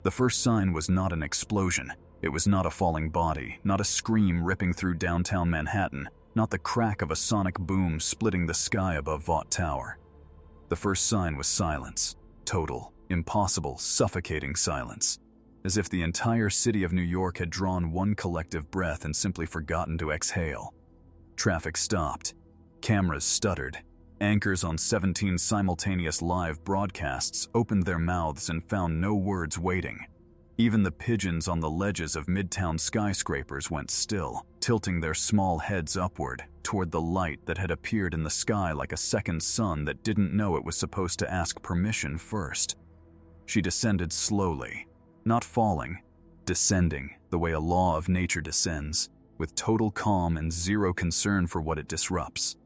The first sign was not an explosion. It was not a falling body, not a scream ripping through downtown Manhattan, not the crack of a sonic boom splitting the sky above Vought Tower. The first sign was silence. Total, impossible, suffocating silence. As if the entire city of New York had drawn one collective breath and simply forgotten to exhale. Traffic stopped. Cameras stuttered. Anchors on 17 simultaneous live broadcasts opened their mouths and found no words waiting. Even the pigeons on the ledges of Midtown skyscrapers went still, tilting their small heads upward, toward the light that had appeared in the sky like a second sun that didn't know it was supposed to ask permission first. She descended slowly, not falling, descending the way a law of nature descends, with total calm and zero concern for what it disrupts.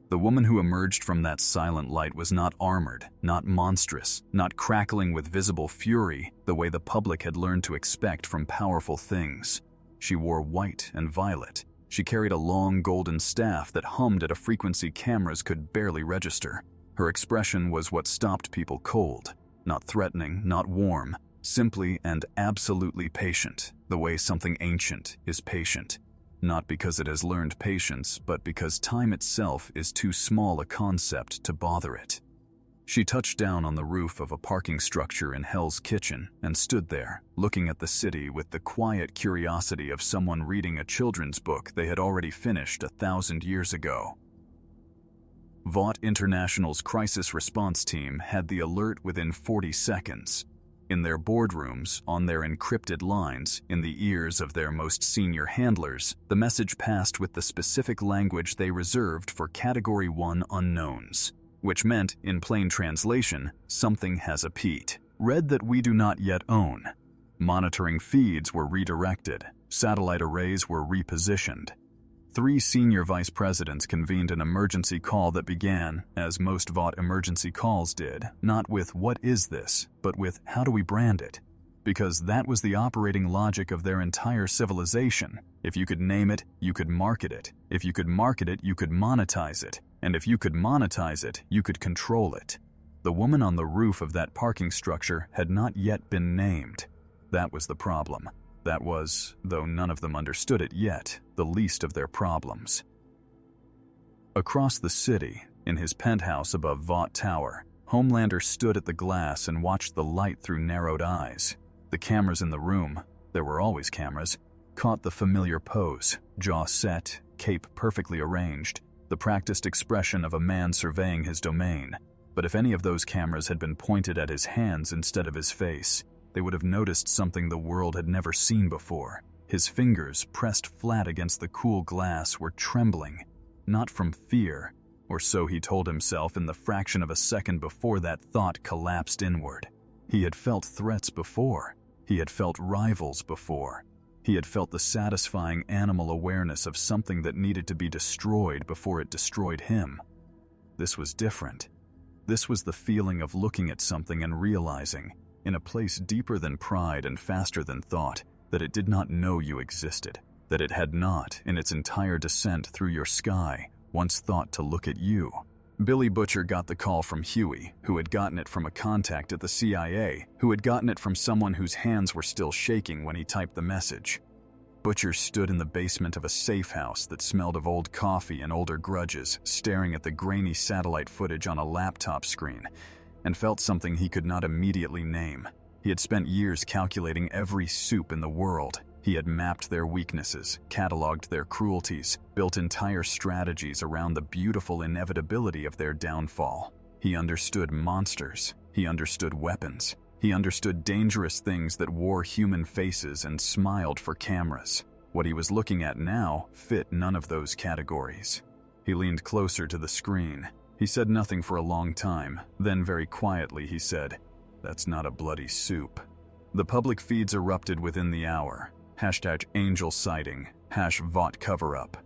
The woman who emerged from that silent light was not armored, not monstrous, not crackling with visible fury the way the public had learned to expect from powerful things. She wore white and violet. She carried a long golden staff that hummed at a frequency cameras could barely register. Her expression was what stopped people cold, not threatening, not warm, simply and absolutely patient, the way something ancient is patient. Not because it has learned patience, but because time itself is too small a concept to bother it. She touched down on the roof of a parking structure in Hell's Kitchen and stood there, looking at the city with the quiet curiosity of someone reading a children's book they had already finished 1,000 years ago. Vought International's crisis response team had the alert within 40 seconds. In their boardrooms, on their encrypted lines, in the ears of their most senior handlers, the message passed with the specific language they reserved for Category 1 unknowns, which meant, in plain translation, something has a Pete. Read that we do not yet own. Monitoring feeds were redirected. Satellite arrays were repositioned. 3 senior vice presidents convened an emergency call that began, as most Vought emergency calls did, not with "what is this?" but with "how do we brand it?" Because that was the operating logic of their entire civilization. If you could name it, you could market it. If you could market it, you could monetize it. And if you could monetize it, you could control it. The woman on the roof of that parking structure had not yet been named. That was the problem. That was, though none of them understood it yet, the least of their problems. Across the city, in his penthouse above Vought Tower, Homelander stood at the glass and watched the light through narrowed eyes. The cameras in the room, there were always cameras, caught the familiar pose, jaw set, cape perfectly arranged, the practiced expression of a man surveying his domain. But if any of those cameras had been pointed at his hands instead of his face, they would have noticed something the world had never seen before. His fingers, pressed flat against the cool glass, were trembling, not from fear, or so he told himself in the fraction of a second before that thought collapsed inward. He had felt threats before. He had felt rivals before. He had felt the satisfying animal awareness of something that needed to be destroyed before it destroyed him. This was different. This was the feeling of looking at something and realizing, in a place deeper than pride and faster than thought, that it did not know you existed, that it had not, in its entire descent through your sky, once thought to look at you. Billy Butcher got the call from Huey, who had gotten it from a contact at the CIA, who had gotten it from someone whose hands were still shaking when he typed the message. Butcher stood in the basement of a safe house that smelled of old coffee and older grudges, staring at the grainy satellite footage on a laptop screen, and felt something he could not immediately name. He had spent years calculating every soup in the world. He had mapped their weaknesses, cataloged their cruelties, built entire strategies around the beautiful inevitability of their downfall. He understood monsters. He understood weapons. He understood dangerous things that wore human faces and smiled for cameras. What he was looking at now fit none of those categories. He leaned closer to the screen. He said nothing for a long time. Then very quietly he said, "That's not a bloody soup." The public feeds erupted within the hour. #angel sighting, #Vought cover-up,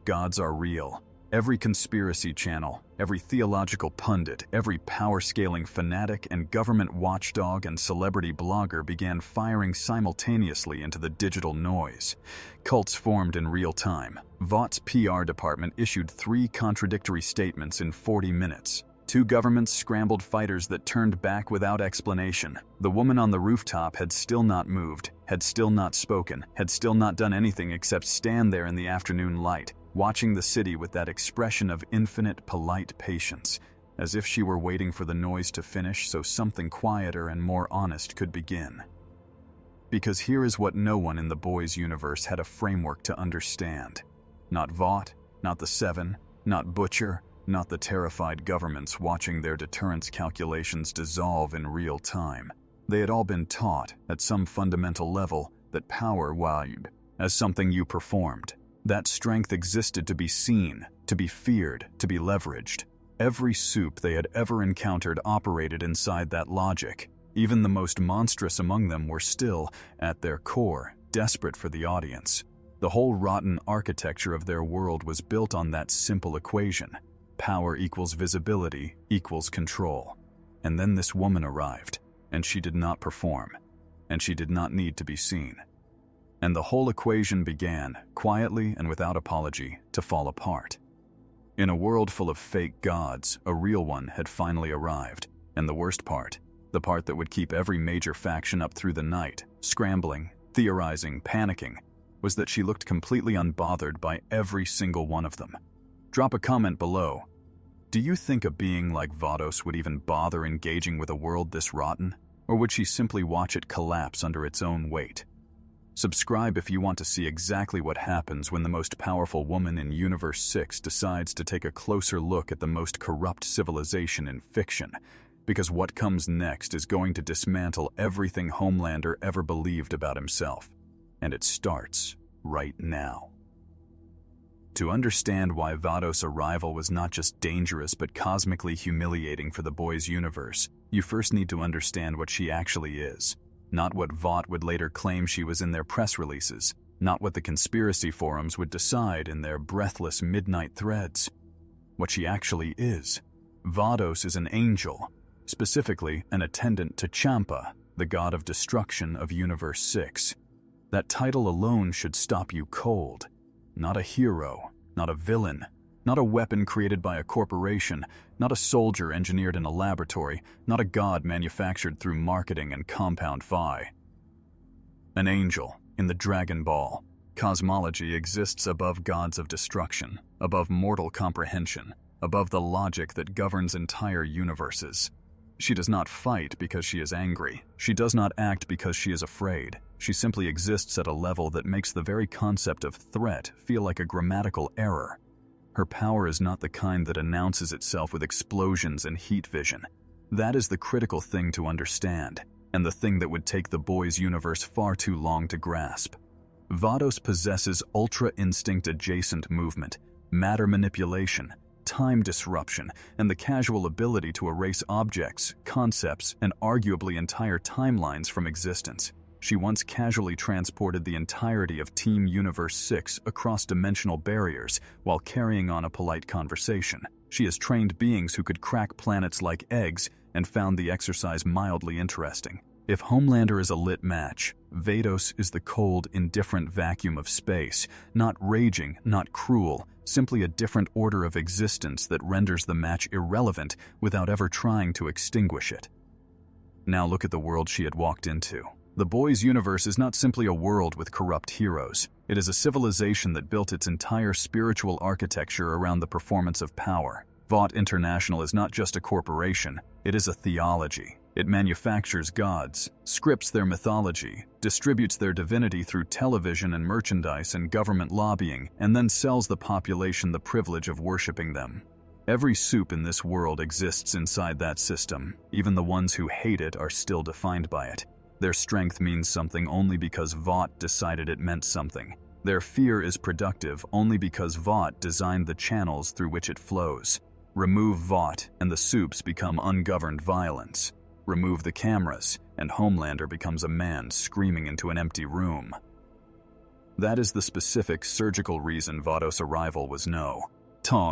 #gods are real. Every conspiracy channel, every theological pundit, every power-scaling fanatic and government watchdog and celebrity blogger began firing simultaneously into the digital noise. Cults formed in real time. Vaught's PR department issued 3 contradictory statements in 40 minutes. 2 governments scrambled fighters that turned back without explanation. The woman on the rooftop had still not moved, had still not spoken, had still not done anything except stand there in the afternoon light, watching the city with that expression of infinite, polite patience, as if she were waiting for the noise to finish so something quieter and more honest could begin. Because here is what no one in the boys' universe had a framework to understand. Not Vought, not the Seven, not Butcher, not the terrified governments watching their deterrence calculations dissolve in real time. They had all been taught, at some fundamental level, that power valued as something you performed. That strength existed to be seen, to be feared, to be leveraged. Every soup they had ever encountered operated inside that logic. Even the most monstrous among them were still, at their core, desperate for the audience. The whole rotten architecture of their world was built on that simple equation. Power equals visibility equals control. And then this woman arrived, and she did not perform, and she did not need to be seen. And the whole equation began, quietly and without apology, to fall apart. In a world full of fake gods, a real one had finally arrived, and the worst part, the part that would keep every major faction up through the night, scrambling, theorizing, panicking, was that she looked completely unbothered by every single one of them. Drop a comment below. Do you think a being like Vados would even bother engaging with a world this rotten, or would she simply watch it collapse under its own weight? Subscribe if you want to see exactly what happens when the most powerful woman in Universe 6 decides to take a closer look at the most corrupt civilization in fiction, because what comes next is going to dismantle everything Homelander ever believed about himself. And it starts right now. To understand why Vados' arrival was not just dangerous but cosmically humiliating for the boys' universe, you first need to understand what she actually is. Not what Vought would later claim she was in their press releases, not what the conspiracy forums would decide in their breathless midnight threads. What she actually is. Vados is an angel, specifically an attendant to Champa, the god of destruction of Universe 6. That title alone should stop you cold. Not a hero, not a villain, not a weapon created by a corporation, not a soldier engineered in a laboratory, not a god manufactured through marketing and compound phi. An angel in the Dragon Ball. Cosmology exists above gods of destruction, above mortal comprehension, above the logic that governs entire universes. She does not fight because she is angry. She does not act because she is afraid. She simply exists at a level that makes the very concept of threat feel like a grammatical error. Her power is not the kind that announces itself with explosions and heat vision. That is the critical thing to understand, and the thing that would take the boys' universe far too long to grasp. Vados possesses ultra-instinct adjacent movement, matter manipulation, time disruption, and the casual ability to erase objects, concepts, and arguably entire timelines from existence. She once casually transported the entirety of Team Universe 6 across dimensional barriers while carrying on a polite conversation. She has trained beings who could crack planets like eggs and found the exercise mildly interesting. If Homelander is a lit match, Vados is the cold, indifferent vacuum of space, not raging, not cruel, simply a different order of existence that renders the match irrelevant without ever trying to extinguish it. Now look at the world she had walked into. The boys' universe is not simply a world with corrupt heroes. It is a civilization that built its entire spiritual architecture around the performance of power. Vought International is not just a corporation, it is a theology. It manufactures gods, scripts their mythology, distributes their divinity through television and merchandise and government lobbying, and then sells the population the privilege of worshipping them. Every soup in this world exists inside that system. Even the ones who hate it are still defined by it. Their strength means something only because Vought decided it meant something. Their fear is productive only because Vought designed the channels through which it flows. Remove Vought and the soups become ungoverned violence. Remove the cameras and Homelander becomes a man screaming into an empty room. That is the specific surgical reason Vados' arrival was not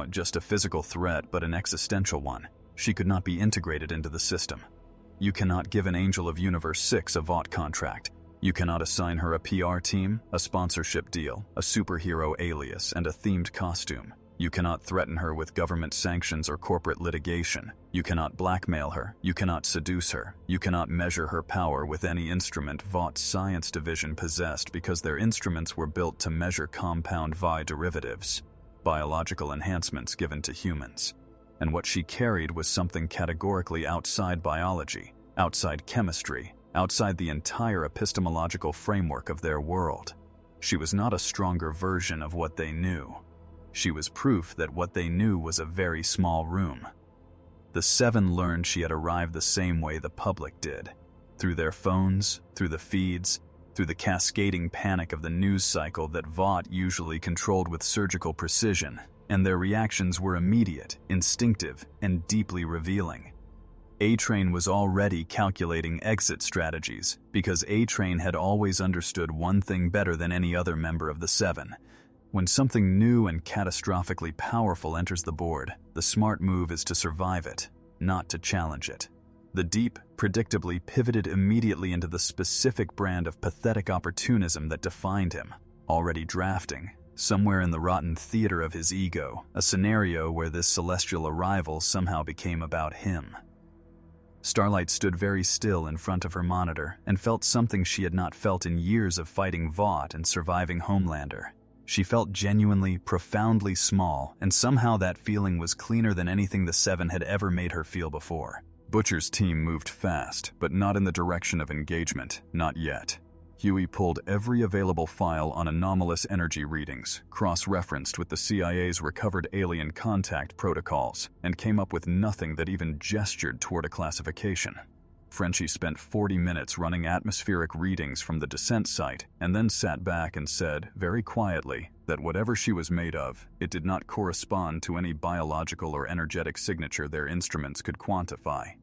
just a physical threat but an existential one. She could not be integrated into the system. You cannot give an Angel of Universe 6 a Vought contract. You cannot assign her a PR team, a sponsorship deal, a superhero alias, and a themed costume. You cannot threaten her with government sanctions or corporate litigation. You cannot blackmail her. You cannot seduce her. You cannot measure her power with any instrument Vaught's science division possessed, because their instruments were built to measure compound Vi derivatives, biological enhancements given to humans. And what she carried was something categorically outside biology, outside chemistry, outside the entire epistemological framework of their world. She was not a stronger version of what they knew. She was proof that what they knew was a very small room. The Seven learned she had arrived the same way the public did, through their phones, through the feeds, through the cascading panic of the news cycle that Vought usually controlled with surgical precision, and their reactions were immediate, instinctive, and deeply revealing. A-Train was already calculating exit strategies, because A-Train had always understood one thing better than any other member of the Seven. When something new and catastrophically powerful enters the board, the smart move is to survive it, not to challenge it. The Deep predictably pivoted immediately into the specific brand of pathetic opportunism that defined him, already drafting, somewhere in the rotten theater of his ego, a scenario where this celestial arrival somehow became about him. Starlight stood very still in front of her monitor and felt something she had not felt in years of fighting Vought and surviving Homelander. She felt genuinely, profoundly small, and somehow that feeling was cleaner than anything the Seven had ever made her feel before. Butcher's team moved fast, but not in the direction of engagement, not yet. Huey pulled every available file on anomalous energy readings, cross-referenced with the CIA's recovered alien contact protocols, and came up with nothing that even gestured toward a classification. Frenchie spent 40 minutes running atmospheric readings from the descent site, and then sat back and said, very quietly, that whatever she was made of, it did not correspond to any biological or energetic signature their instruments could quantify.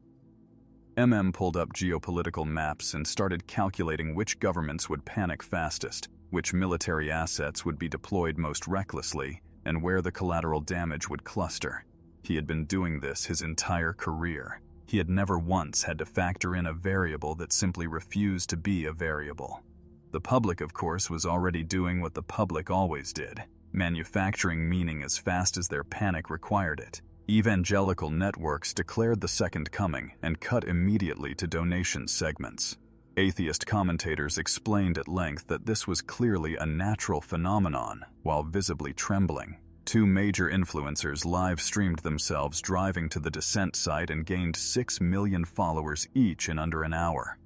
Pulled up geopolitical maps and started calculating which governments would panic fastest, which military assets would be deployed most recklessly, and where the collateral damage would cluster. He had been doing this his entire career. He had never once had to factor in a variable that simply refused to be a variable. The public, of course, was already doing what the public always did, manufacturing meaning as fast as their panic required it. Evangelical networks declared the Second Coming and cut immediately to donation segments. Atheist commentators explained at length that this was clearly a natural phenomenon, while visibly trembling. Two major influencers live-streamed themselves driving to the descent site and gained 6 million followers each in under an hour.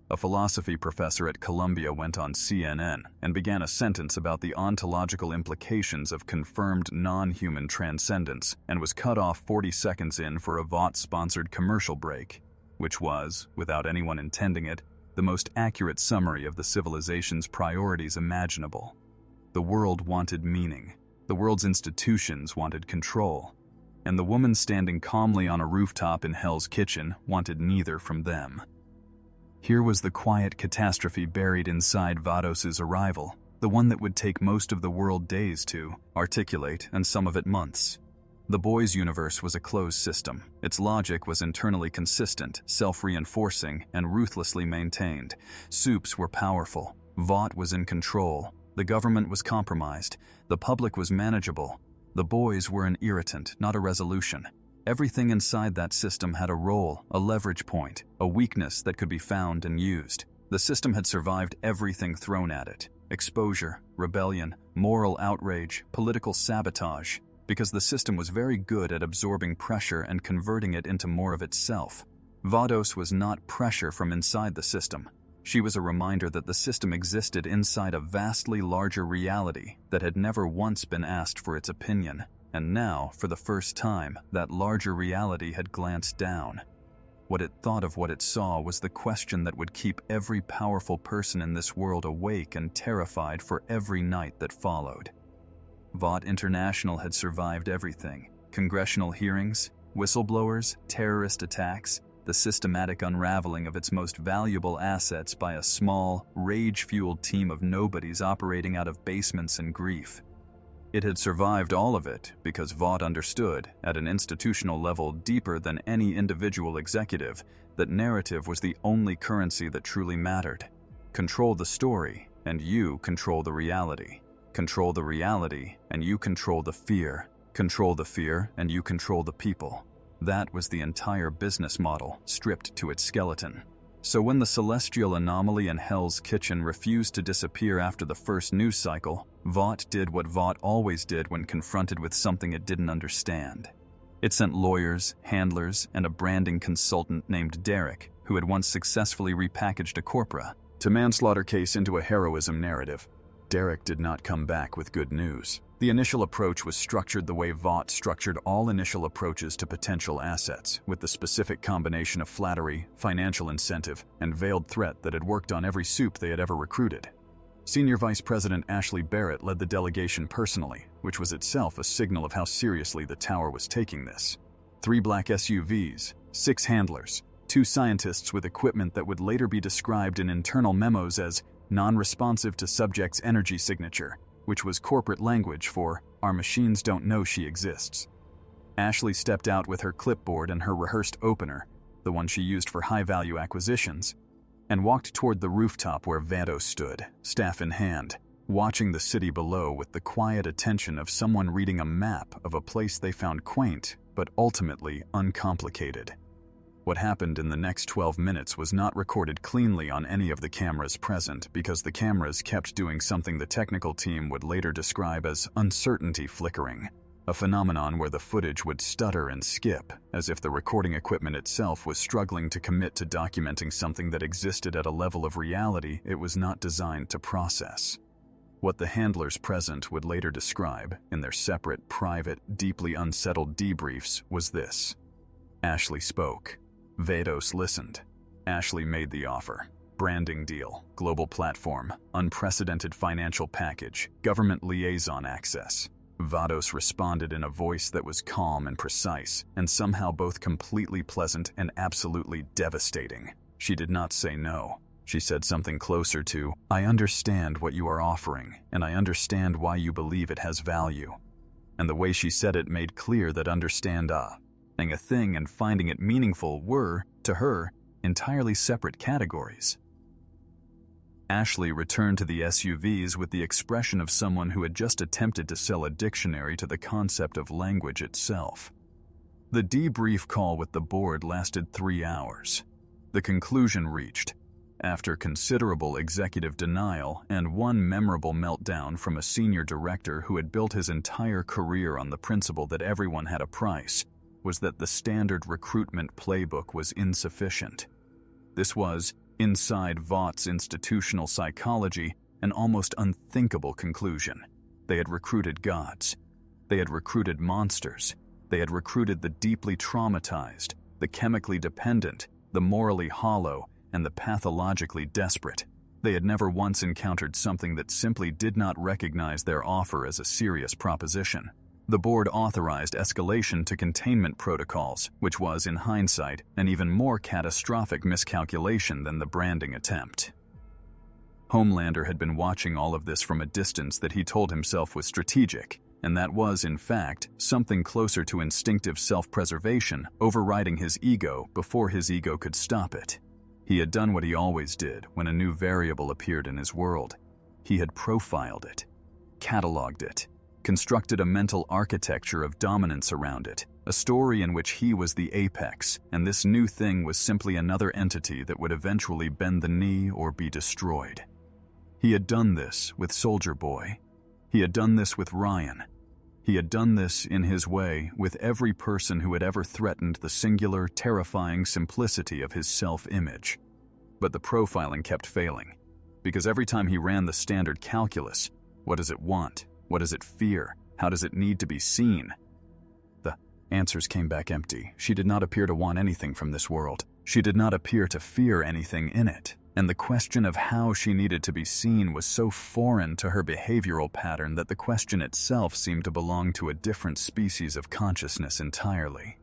A philosophy professor at Columbia went on CNN and began a sentence about the ontological implications of confirmed non-human transcendence and was cut off 40 seconds in for a Vought-sponsored commercial break, which was, without anyone intending it, the most accurate summary of the civilization's priorities imaginable. The world wanted meaning. The world's institutions wanted control, and the woman standing calmly on a rooftop in Hell's Kitchen wanted neither from them. Here was the quiet catastrophe buried inside Vados' arrival, the one that would take most of the world days to articulate and some of it months. The boys' universe was a closed system. Its logic was internally consistent, self-reinforcing, and ruthlessly maintained. Soups were powerful. Vought was in control. The government was compromised. The public was manageable. The boys were an irritant, not a resolution. Everything inside that system had a role, a leverage point, a weakness that could be found and used. The system had survived everything thrown at it: exposure, rebellion, moral outrage, political sabotage, because the system was very good at absorbing pressure and converting it into more of itself. Vados was not pressure from inside the system. She was a reminder that the system existed inside a vastly larger reality that had never once been asked for its opinion, and now, for the first time, that larger reality had glanced down. What it thought of what it saw was the question that would keep every powerful person in this world awake and terrified for every night that followed. Vought International had survived everything: congressional hearings, whistleblowers, terrorist attacks, the systematic unraveling of its most valuable assets by a small, rage-fueled team of nobodies operating out of basements and grief. It had survived all of it because Vought understood, at an institutional level deeper than any individual executive, that narrative was the only currency that truly mattered. Control the story, and you control the reality. Control the reality, and you control the fear. Control the fear, and you control the people. That was the entire business model, stripped to its skeleton. So when the celestial anomaly in Hell's Kitchen refused to disappear after the first news cycle, Vought did what Vought always did when confronted with something it didn't understand. It sent lawyers, handlers, and a branding consultant named Derek, who had once successfully repackaged a corpora, to manslaughter case into a heroism narrative. Derek did not come back with good news. The initial approach was structured the way Vought structured all initial approaches to potential assets, with the specific combination of flattery, financial incentive, and veiled threat that had worked on every soup they had ever recruited. Senior Vice President Ashley Barrett led the delegation personally, which was itself a signal of how seriously the tower was taking this. 3 black SUVs, 6 handlers, 2 scientists with equipment that would later be described in internal memos as non-responsive to subject's energy signature, which was corporate language for "our machines don't know she exists." Ashley stepped out with her clipboard and her rehearsed opener, the one she used for high-value acquisitions, and walked toward the rooftop where Vados stood, staff in hand, watching the city below with the quiet attention of someone reading a map of a place they found quaint but ultimately uncomplicated. What happened in the next 12 minutes was not recorded cleanly on any of the cameras present because the cameras kept doing something the technical team would later describe as uncertainty flickering, a phenomenon where the footage would stutter and skip, as if the recording equipment itself was struggling to commit to documenting something that existed at a level of reality it was not designed to process. What the handlers present would later describe, in their separate, private, deeply unsettled debriefs, was this. Ashley spoke. Vados listened. Ashley made the offer. Branding deal, global platform, unprecedented financial package, government liaison access. Vados responded in a voice that was calm and precise, and somehow both completely pleasant and absolutely devastating. She did not say no. She said something closer to, "I understand what you are offering, and I understand why you believe it has value." And the way she said it made clear that understanding a thing and finding it meaningful were, to her, entirely separate categories. Ashley returned to the SUVs with the expression of someone who had just attempted to sell a dictionary to the concept of language itself. The debrief call with the board lasted 3 hours. The conclusion reached, after considerable executive denial and one memorable meltdown from a senior director who had built his entire career on the principle that everyone had a price, was that the standard recruitment playbook was insufficient. This was, inside Vaught's institutional psychology, an almost unthinkable conclusion. They had recruited gods. They had recruited monsters. They had recruited the deeply traumatized, the chemically dependent, the morally hollow, and the pathologically desperate. They had never once encountered something that simply did not recognize their offer as a serious proposition. The board authorized escalation to containment protocols, which was, in hindsight, an even more catastrophic miscalculation than the branding attempt. Homelander had been watching all of this from a distance that he told himself was strategic, and that was, in fact, something closer to instinctive self-preservation overriding his ego before his ego could stop it. He had done what he always did when a new variable appeared in his world. He had profiled it, cataloged it, constructed a mental architecture of dominance around it, a story in which he was the apex, and this new thing was simply another entity that would eventually bend the knee or be destroyed. He had done this with Soldier Boy. He had done this with Ryan. He had done this, in his way, with every person who had ever threatened the singular, terrifying simplicity of his self-image. But the profiling kept failing, because every time he ran the standard calculus, what does it want? What does it fear? How does it need to be seen? The answers came back empty. She did not appear to want anything from this world. She did not appear to fear anything in it. And the question of how she needed to be seen was so foreign to her behavioral pattern that the question itself seemed to belong to a different species of consciousness entirely.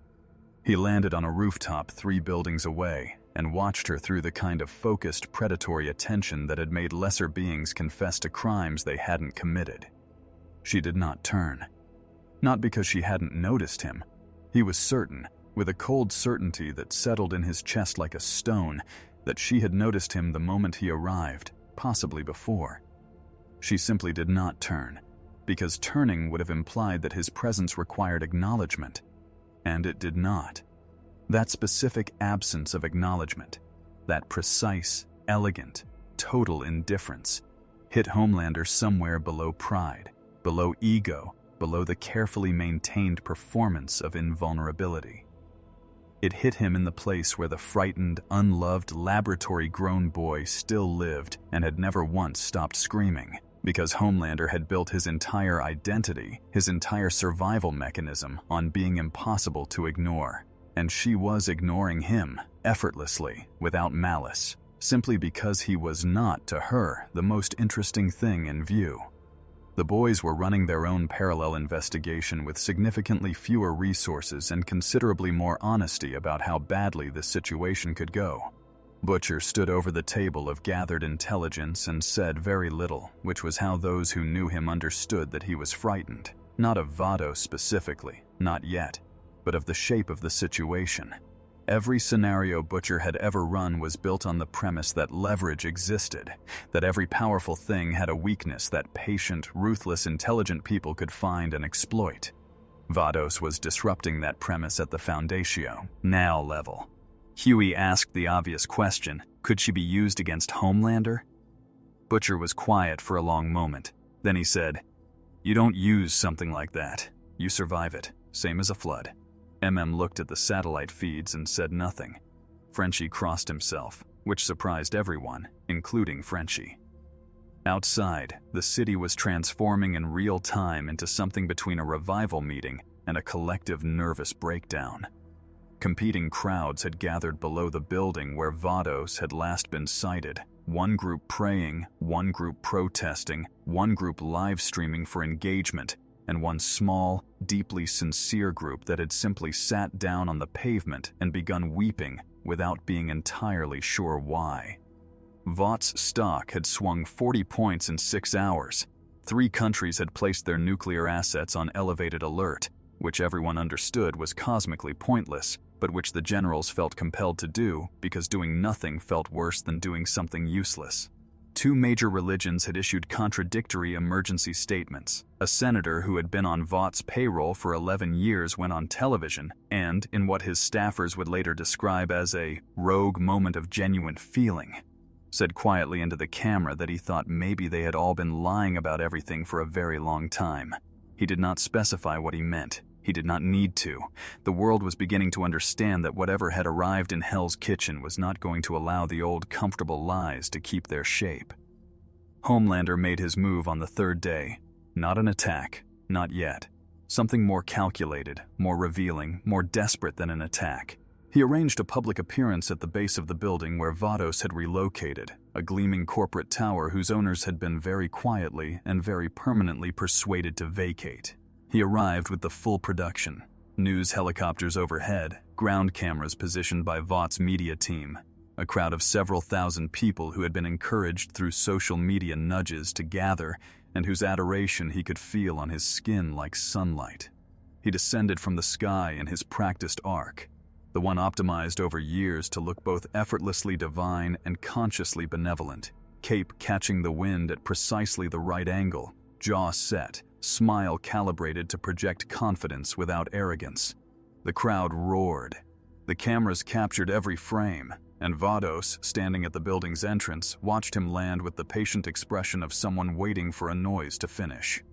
He landed on a rooftop 3 buildings away and watched her through the kind of focused predatory attention that had made lesser beings confess to crimes they hadn't committed. She did not turn. Not because she hadn't noticed him. He was certain, with a cold certainty that settled in his chest like a stone, that she had noticed him the moment he arrived, possibly before. She simply did not turn, because turning would have implied that his presence required acknowledgement, and it did not. That specific absence of acknowledgement, that precise, elegant, total indifference, hit Homelander somewhere below pride, below ego, below the carefully maintained performance of invulnerability. It hit him in the place where the frightened, unloved, laboratory-grown boy still lived and had never once stopped screaming, because Homelander had built his entire identity, his entire survival mechanism, on being impossible to ignore. And she was ignoring him, effortlessly, without malice, simply because he was not, to her, the most interesting thing in view. The boys were running their own parallel investigation with significantly fewer resources and considerably more honesty about how badly this situation could go. Butcher stood over the table of gathered intelligence and said very little, which was how those who knew him understood that he was frightened, not of Vados specifically, not yet, but of the shape of the situation. Every scenario Butcher had ever run was built on the premise that leverage existed, that every powerful thing had a weakness that patient, ruthless, intelligent people could find and exploit. Vados was disrupting that premise at the Foundatio, now level. Huey asked the obvious question, could she be used against Homelander? Butcher was quiet for a long moment. Then he said, "You don't use something like that. You survive it, same as a flood." Looked at the satellite feeds and said nothing. Frenchie crossed himself, which surprised everyone, including Frenchie. Outside, the city was transforming in real time into something between a revival meeting and a collective nervous breakdown. Competing crowds had gathered below the building where Vados had last been sighted, one group praying, one group protesting, one group live streaming for engagement, and one small, deeply sincere group that had simply sat down on the pavement and begun weeping without being entirely sure why. Vaught's stock had swung 40 points in 6 hours. 3 countries had placed their nuclear assets on elevated alert, which everyone understood was cosmically pointless, but which the generals felt compelled to do because doing nothing felt worse than doing something useless. 2 major religions had issued contradictory emergency statements. A senator who had been on Vaught's payroll for 11 years went on television and, in what his staffers would later describe as a rogue moment of genuine feeling, said quietly into the camera that he thought maybe they had all been lying about everything for a very long time. He did not specify what he meant. He did not need to. The world was beginning to understand that whatever had arrived in Hell's Kitchen was not going to allow the old comfortable lies to keep their shape. Homelander made his move on the 3rd day. Not an attack, not yet. Something more calculated, more revealing, more desperate than an attack. He arranged a public appearance at the base of the building where Vados had relocated, a gleaming corporate tower whose owners had been very quietly and very permanently persuaded to vacate. He arrived with the full production, news helicopters overhead, ground cameras positioned by Vaught's media team, a crowd of several thousand people who had been encouraged through social media nudges to gather and whose adoration he could feel on his skin like sunlight. He descended from the sky in his practiced arc, the one optimized over years to look both effortlessly divine and consciously benevolent, cape catching the wind at precisely the right angle, jaw set, smile calibrated to project confidence without arrogance. The crowd roared. The cameras captured every frame, and Vados, standing at the building's entrance, watched him land with the patient expression of someone waiting for a noise to finish.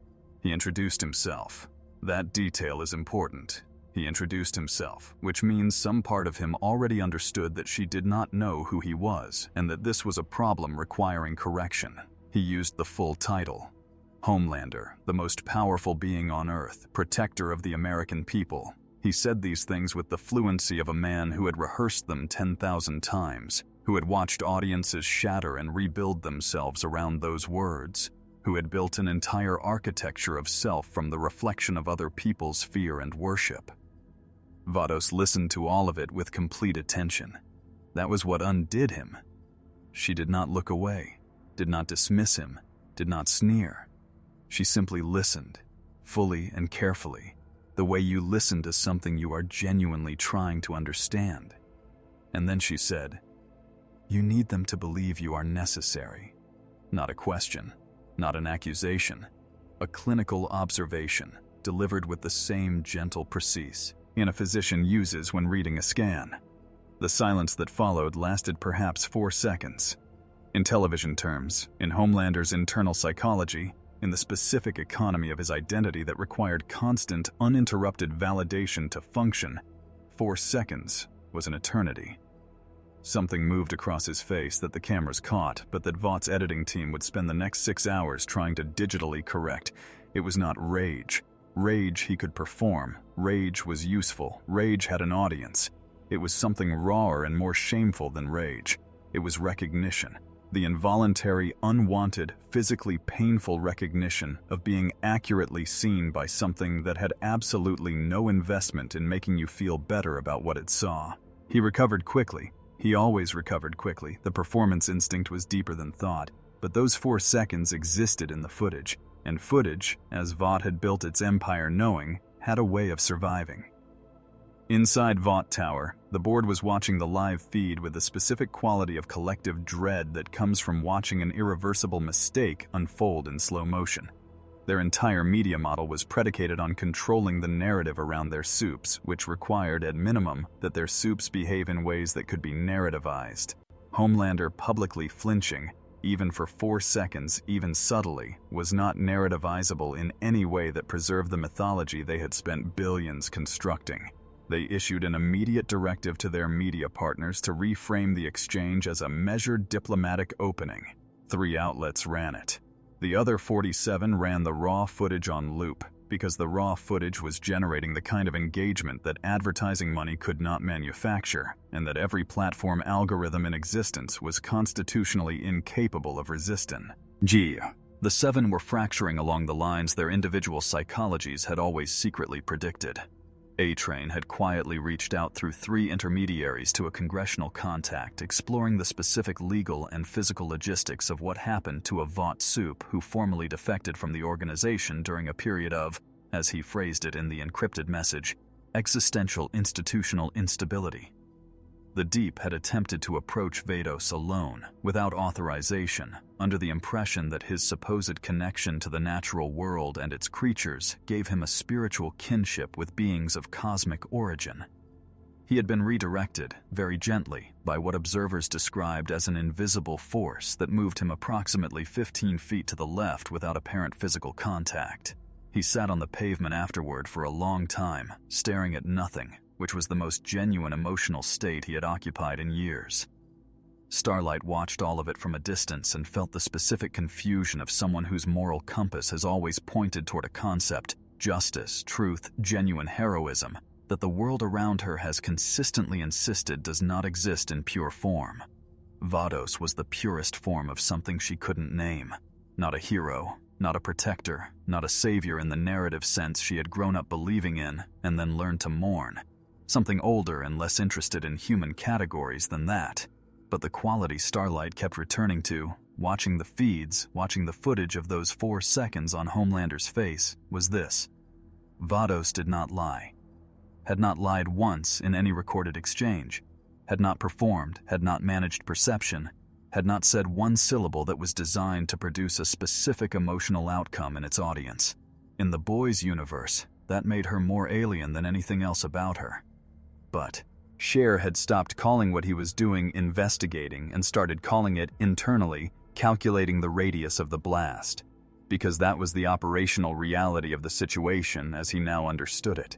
He introduced himself. That detail is important. He introduced himself, which means some part of him already understood that she did not know who he was, and that this was a problem requiring correction. He used the full title. Homelander, the most powerful being on Earth, protector of the American people. He said these things with the fluency of a man who had rehearsed them 10,000 times, who had watched audiences shatter and rebuild themselves around those words, who had built an entire architecture of self from the reflection of other people's fear and worship. Vados listened to all of it with complete attention. That was what undid him. She did not look away, did not dismiss him, did not sneer. She simply listened, fully and carefully, the way you listen to something you are genuinely trying to understand. And then she said, "You need them to believe you are necessary." Not a question, not an accusation, a clinical observation, delivered with the same gentle précision a physician uses when reading a scan. The silence that followed lasted perhaps 4 seconds. In television terms, in Homelander's internal psychology, in the specific economy of his identity that required constant, uninterrupted validation to function, 4 seconds was an eternity. Something moved across his face that the cameras caught, but that Vaught's editing team would spend the next 6 hours trying to digitally correct. It was not rage. Rage he could perform. Rage was useful. Rage had an audience. It was something rawer and more shameful than rage. It was recognition. The involuntary, unwanted, physically painful recognition of being accurately seen by something that had absolutely no investment in making you feel better about what it saw. He recovered quickly. He always recovered quickly. The performance instinct was deeper than thought. But those 4 seconds existed in the footage. And footage, as Vought had built its empire knowing, had a way of surviving. Inside Vought Tower, the board was watching the live feed with the specific quality of collective dread that comes from watching an irreversible mistake unfold in slow motion. Their entire media model was predicated on controlling the narrative around their soups, which required, at minimum, that their soups behave in ways that could be narrativized. Homelander publicly flinching, even for 4 seconds, even subtly, was not narrativizable in any way that preserved the mythology they had spent billions constructing. They issued an immediate directive to their media partners to reframe the exchange as a measured diplomatic opening. 3 outlets ran it. The other 47 ran the raw footage on loop, because the raw footage was generating the kind of engagement that advertising money could not manufacture, and that every platform algorithm in existence was constitutionally incapable of resisting. The 7 were fracturing along the lines their individual psychologies had always secretly predicted. A-Train had quietly reached out through 3 intermediaries to a congressional contact, exploring the specific legal and physical logistics of what happened to a Vought soup who formally defected from the organization during a period of, as he phrased it in the encrypted message, existential institutional instability. The Deep had attempted to approach Vados alone, without authorization, under the impression that his supposed connection to the natural world and its creatures gave him a spiritual kinship with beings of cosmic origin. He had been redirected, very gently, by what observers described as an invisible force that moved him approximately 15 feet to the left without apparent physical contact. He sat on the pavement afterward for a long time, staring at nothing, which was the most genuine emotional state he had occupied in years. Starlight watched all of it from a distance and felt the specific confusion of someone whose moral compass has always pointed toward a concept, justice, truth, genuine heroism, that the world around her has consistently insisted does not exist in pure form. Vados was the purest form of something she couldn't name. Not a hero, not a protector, not a savior in the narrative sense she had grown up believing in and then learned to mourn. Something older and less interested in human categories than that. But the quality Starlight kept returning to, watching the feeds, watching the footage of those 4 seconds on Homelander's face, was this. Vados did not lie. Had not lied once in any recorded exchange. Had not performed, had not managed perception, had not said one syllable that was designed to produce a specific emotional outcome in its audience. In the boys' universe, that made her more alien than anything else about her. But Cher had stopped calling what he was doing investigating and started calling it, internally, calculating the radius of the blast, because that was the operational reality of the situation as he now understood it.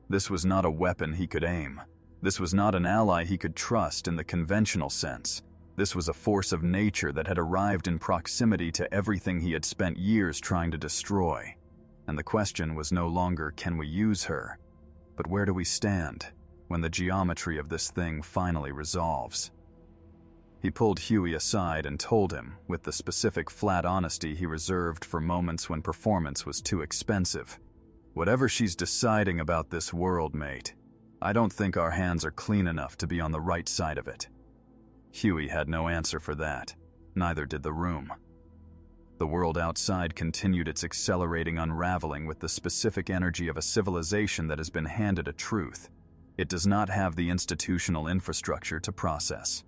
This was not a weapon he could aim. This was not an ally he could trust in the conventional sense. This was a force of nature that had arrived in proximity to everything he had spent years trying to destroy. And the question was no longer, can we use her? But where do we stand when the geometry of this thing finally resolves? He pulled Huey aside and told him, with the specific flat honesty he reserved for moments when performance was too expensive. Whatever she's deciding about this world, mate, I don't think our hands are clean enough to be on the right side of it. Huey had no answer for that. Neither did the room. The world outside continued its accelerating unraveling with the specific energy of a civilization that has been handed a truth. It does not have the institutional infrastructure to process.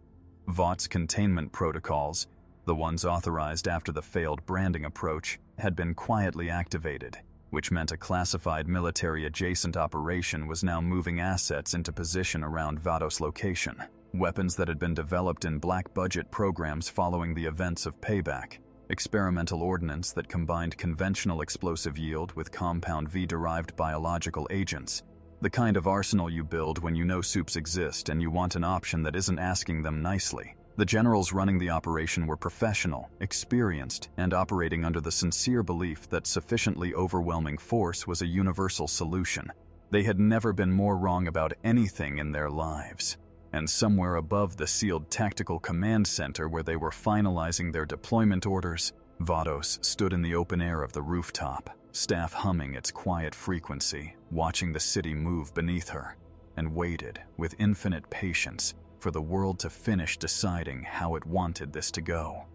Vaught's containment protocols, The ones authorized after the failed branding approach had been quietly activated, which meant a classified military-adjacent operation was now moving assets into position around Vados' location. Weapons that had been developed in black-budget programs following the events of Payback. Experimental ordnance that combined conventional explosive yield with compound V-derived biological agents. The kind of arsenal you build when you know soups exist and you want an option that isn't asking them nicely. The generals running the operation were professional, experienced, and operating under the sincere belief that sufficiently overwhelming force was a universal solution. They had never been more wrong about anything in their lives. And somewhere above the sealed tactical command center where they were finalizing their deployment orders, Vados stood in the open air of the rooftop, staff humming its quiet frequency, watching the city move beneath her, and waited with infinite patience for the world to finish deciding how it wanted this to go.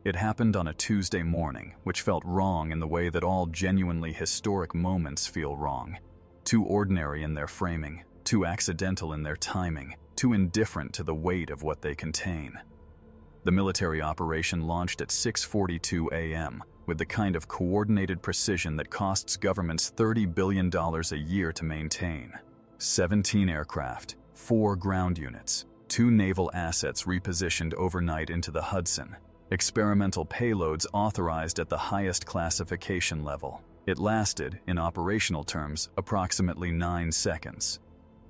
It happened on a Tuesday morning, which felt wrong in the way that all genuinely historic moments feel wrong. Too ordinary in their framing, too accidental in their timing, too indifferent to the weight of what they contain. The military operation launched at 6:42 a.m., with the kind of coordinated precision that costs governments $30 billion a year to maintain. 17 aircraft, 4 ground units, 2 naval assets repositioned overnight into the Hudson, experimental payloads authorized at the highest classification level. It lasted, in operational terms, approximately 9 seconds.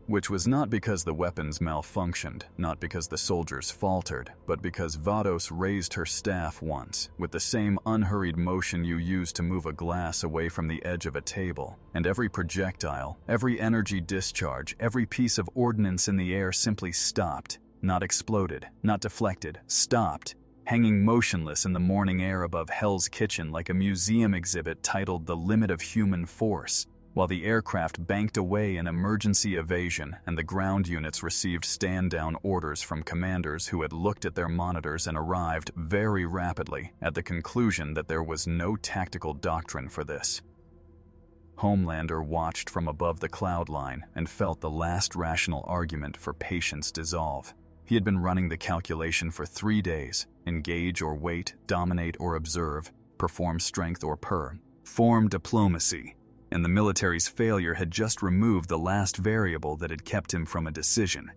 Which was not because the weapons malfunctioned, not because the soldiers faltered, but because Vados raised her staff once, with the same unhurried motion you use to move a glass away from the edge of a table, and every projectile, every energy discharge, every piece of ordnance in the air simply stopped, not exploded, not deflected, stopped, hanging motionless in the morning air above Hell's Kitchen like a museum exhibit titled The Limit of Human Force, while the aircraft banked away in emergency evasion and the ground units received stand-down orders from commanders who had looked at their monitors and arrived very rapidly at the conclusion that there was no tactical doctrine for this. Homelander watched from above the cloud line and felt the last rational argument for patience dissolve. He had been running the calculation for 3 days: engage or wait, dominate or observe, perform strength or form diplomacy. And the military's failure had just removed the last variable that had kept him from a decision.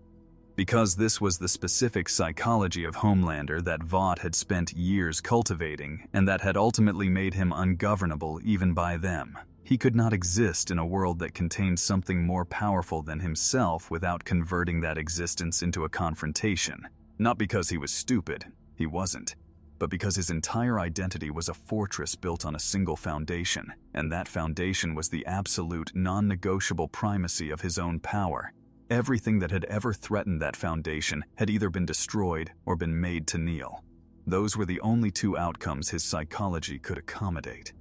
Because this was the specific psychology of Homelander that Vought had spent years cultivating, and that had ultimately made him ungovernable even by them. He could not exist in a world that contained something more powerful than himself without converting that existence into a confrontation. Not because he was stupid, he wasn't, but because his entire identity was a fortress built on a single foundation, and that foundation was the absolute, non-negotiable primacy of his own power. Everything that had ever threatened that foundation had either been destroyed or been made to kneel. Those were the only 2 outcomes his psychology could accommodate.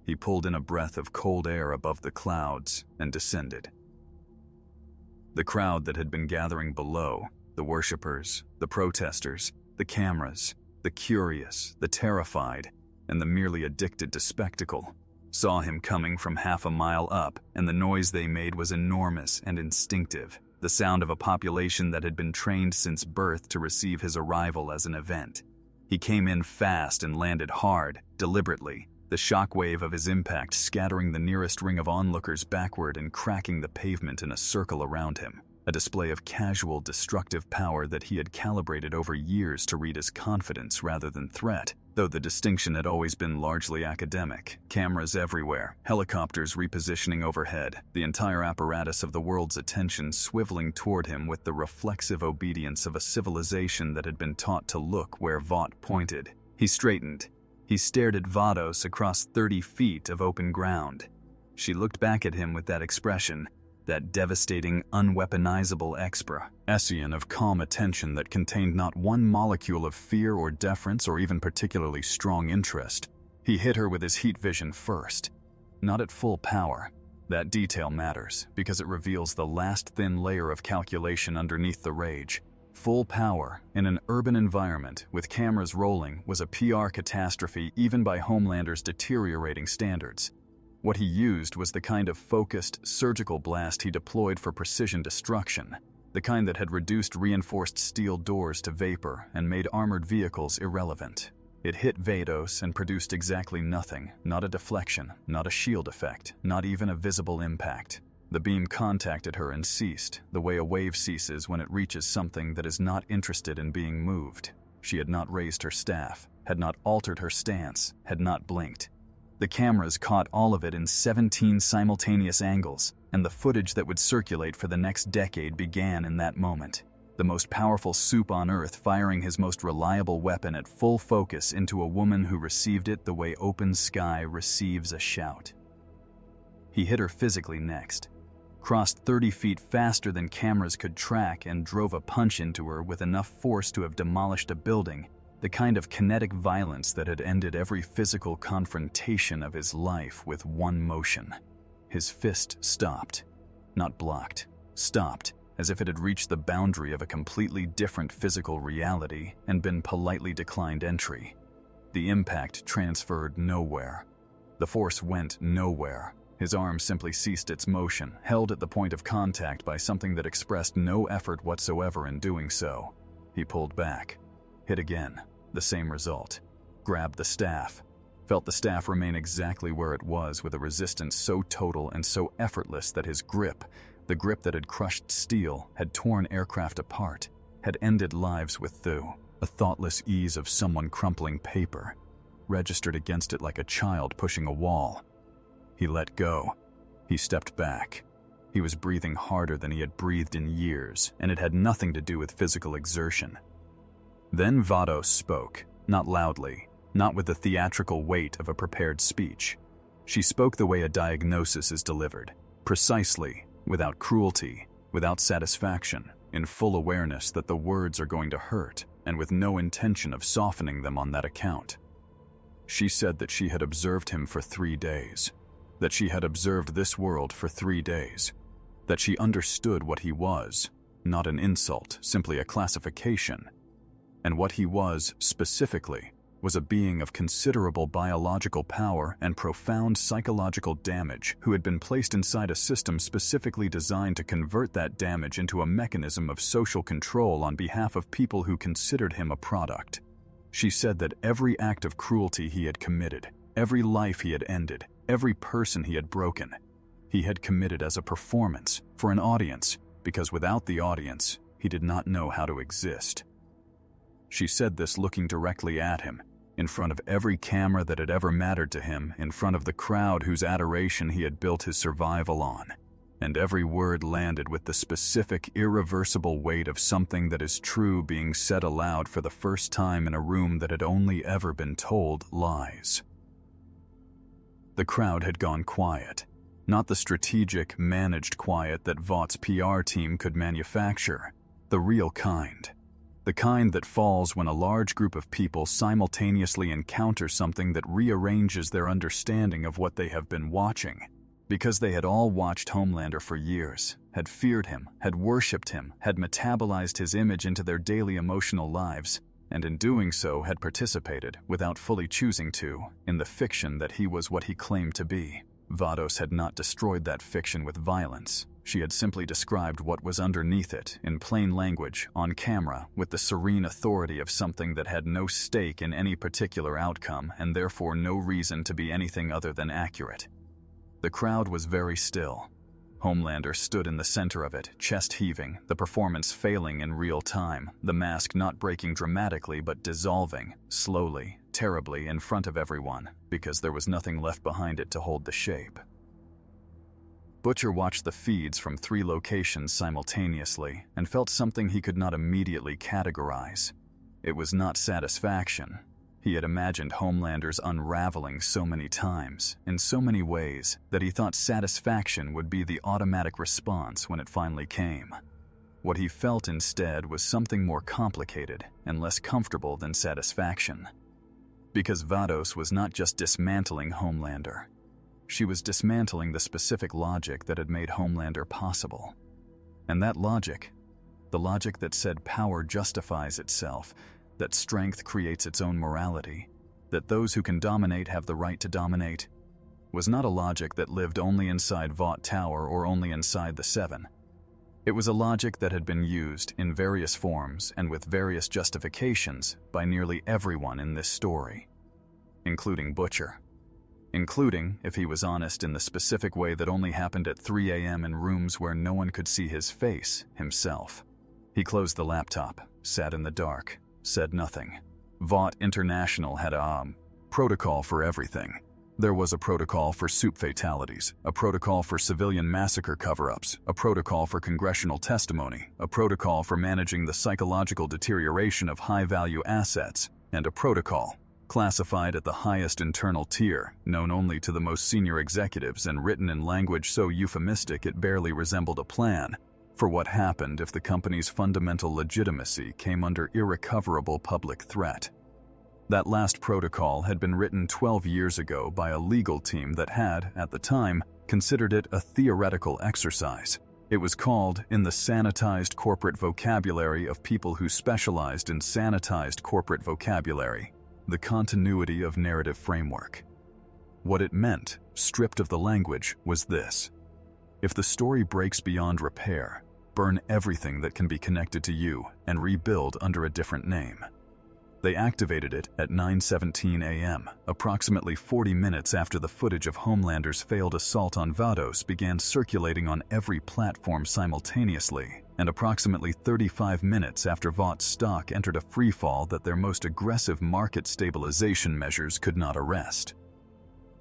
He pulled in a breath of cold air above the clouds and descended. The crowd that had been gathering below, the worshippers, the protesters, the cameras, the curious, the terrified, and the merely addicted to spectacle, saw him coming from half a mile up, and the noise they made was enormous and instinctive, the sound of a population that had been trained since birth to receive his arrival as an event. He came in fast and landed hard, deliberately, the shockwave of his impact scattering the nearest ring of onlookers backward and cracking the pavement in a circle around him. A display of casual, destructive power that he had calibrated over years to read as confidence rather than threat, though the distinction had always been largely academic. Cameras everywhere, helicopters repositioning overhead, the entire apparatus of the world's attention swiveling toward him with the reflexive obedience of a civilization that had been taught to look where Vought pointed. He straightened. He stared at Vados across 30 feet of open ground. She looked back at him with that expression, that devastating, unweaponizable expression of calm attention that contained not one molecule of fear or deference or even particularly strong interest. He hit her with his heat vision first. Not at full power. That detail matters, because it reveals the last thin layer of calculation underneath the rage. Full power, in an urban environment, with cameras rolling, was a PR catastrophe even by Homelander's deteriorating standards. What he used was the kind of focused, surgical blast he deployed for precision destruction. the kind that had reduced reinforced steel doors to vapor and made armored vehicles irrelevant. It hit Vados and produced exactly nothing, not a deflection, not a shield effect, not even a visible impact. The beam contacted her and ceased, the way a wave ceases when it reaches something that is not interested in being moved. She had not raised her staff, had not altered her stance, had not blinked. The cameras caught all of it in 17 simultaneous angles, and the footage that would circulate for the next decade began in that moment. The most powerful soup on Earth firing his most reliable weapon at full focus into a woman who received it the way open sky receives a shout. He hit her physically next, crossed 30 feet faster than cameras could track, and drove a punch into her with enough force to have demolished a building, the kind of kinetic violence that had ended every physical confrontation of his life with one motion. His fist stopped, not blocked, stopped, as if it had reached the boundary of a completely different physical reality and been politely declined entry. The impact transferred nowhere. The force went nowhere. His arm simply ceased its motion, held at the point of contact by something that expressed no effort whatsoever in doing so. He pulled back, hit again, the same result. Grabbed the staff, felt the staff remain exactly where it was with a resistance so total and so effortless that his grip, the grip that had crushed steel, had torn aircraft apart, had ended lives with a thoughtless ease of someone crumpling paper, registered against it like a child pushing a wall. He let go. He stepped back. He was breathing harder than he had breathed in years, and it had nothing to do with physical exertion. Then Vados spoke, not loudly, not with the theatrical weight of a prepared speech. She spoke the way a diagnosis is delivered, precisely, without cruelty, without satisfaction, in full awareness that the words are going to hurt, and with no intention of softening them on that account. She said that she had observed him for 3 days, that she had observed this world for 3 days, that she understood what he was, not an insult, simply a classification. And what he was, specifically, was a being of considerable biological power and profound psychological damage who had been placed inside a system specifically designed to convert that damage into a mechanism of social control on behalf of people who considered him a product. She said that every act of cruelty he had committed, every life he had ended, every person he had broken, he had committed as a performance, for an audience, because without the audience, he did not know how to exist. She said this looking directly at him, in front of every camera that had ever mattered to him, in front of the crowd whose adoration he had built his survival on. And every word landed with the specific, irreversible weight of something that is true being said aloud for the first time in a room that had only ever been told lies. The crowd had gone quiet, not the strategic, managed quiet that Vaught's PR team could manufacture, the real kind. The kind that falls when a large group of people simultaneously encounter something that rearranges their understanding of what they have been watching. Because they had all watched Homelander for years, had feared him, had worshipped him, had metabolized his image into their daily emotional lives, and in doing so had participated, without fully choosing to, in the fiction that he was what he claimed to be. Vados had not destroyed that fiction with violence. She had simply described what was underneath it, in plain language, on camera, with the serene authority of something that had no stake in any particular outcome and therefore no reason to be anything other than accurate. The crowd was very still. Homelander stood in the center of it, chest heaving, the performance failing in real time, the mask not breaking dramatically but dissolving, slowly, terribly, in front of everyone, because there was nothing left behind it to hold the shape. Butcher watched the feeds from 3 locations simultaneously and felt something he could not immediately categorize. It was not satisfaction. He had imagined Homelander's unraveling so many times, in so many ways, that he thought satisfaction would be the automatic response when it finally came. What he felt instead was something more complicated and less comfortable than satisfaction. Because Vados was not just dismantling Homelander. She was dismantling the specific logic that had made Homelander possible. And that logic, the logic that said power justifies itself, that strength creates its own morality, that those who can dominate have the right to dominate, was not a logic that lived only inside Vought Tower or only inside the Seven. It was a logic that had been used in various forms and with various justifications by nearly everyone in this story, including Butcher. Including, if he was honest, in the specific way that only happened at 3 a.m. in rooms where no one could see his face, himself. He closed the laptop, sat in the dark, said nothing. Vought International had a protocol for everything. There was a protocol for soup fatalities, a protocol for civilian massacre cover-ups, a protocol for congressional testimony, a protocol for managing the psychological deterioration of high-value assets, and a protocol, classified at the highest internal tier, known only to the most senior executives and written in language so euphemistic it barely resembled a plan, for what happened if the company's fundamental legitimacy came under irrecoverable public threat. That last protocol had been written 12 years ago by a legal team that had, at the time, considered it a theoretical exercise. It was called, in the sanitized corporate vocabulary of people who specialized in sanitized corporate vocabulary, the continuity of narrative framework. What it meant, stripped of the language, was this: if the story breaks beyond repair, burn everything that can be connected to you and rebuild under a different name. They activated it at 9:17 a.m., approximately 40 minutes after the footage of Homelander's failed assault on Vados began circulating on every platform simultaneously, and approximately 35 minutes after Vaught's stock entered a freefall that their most aggressive market stabilization measures could not arrest.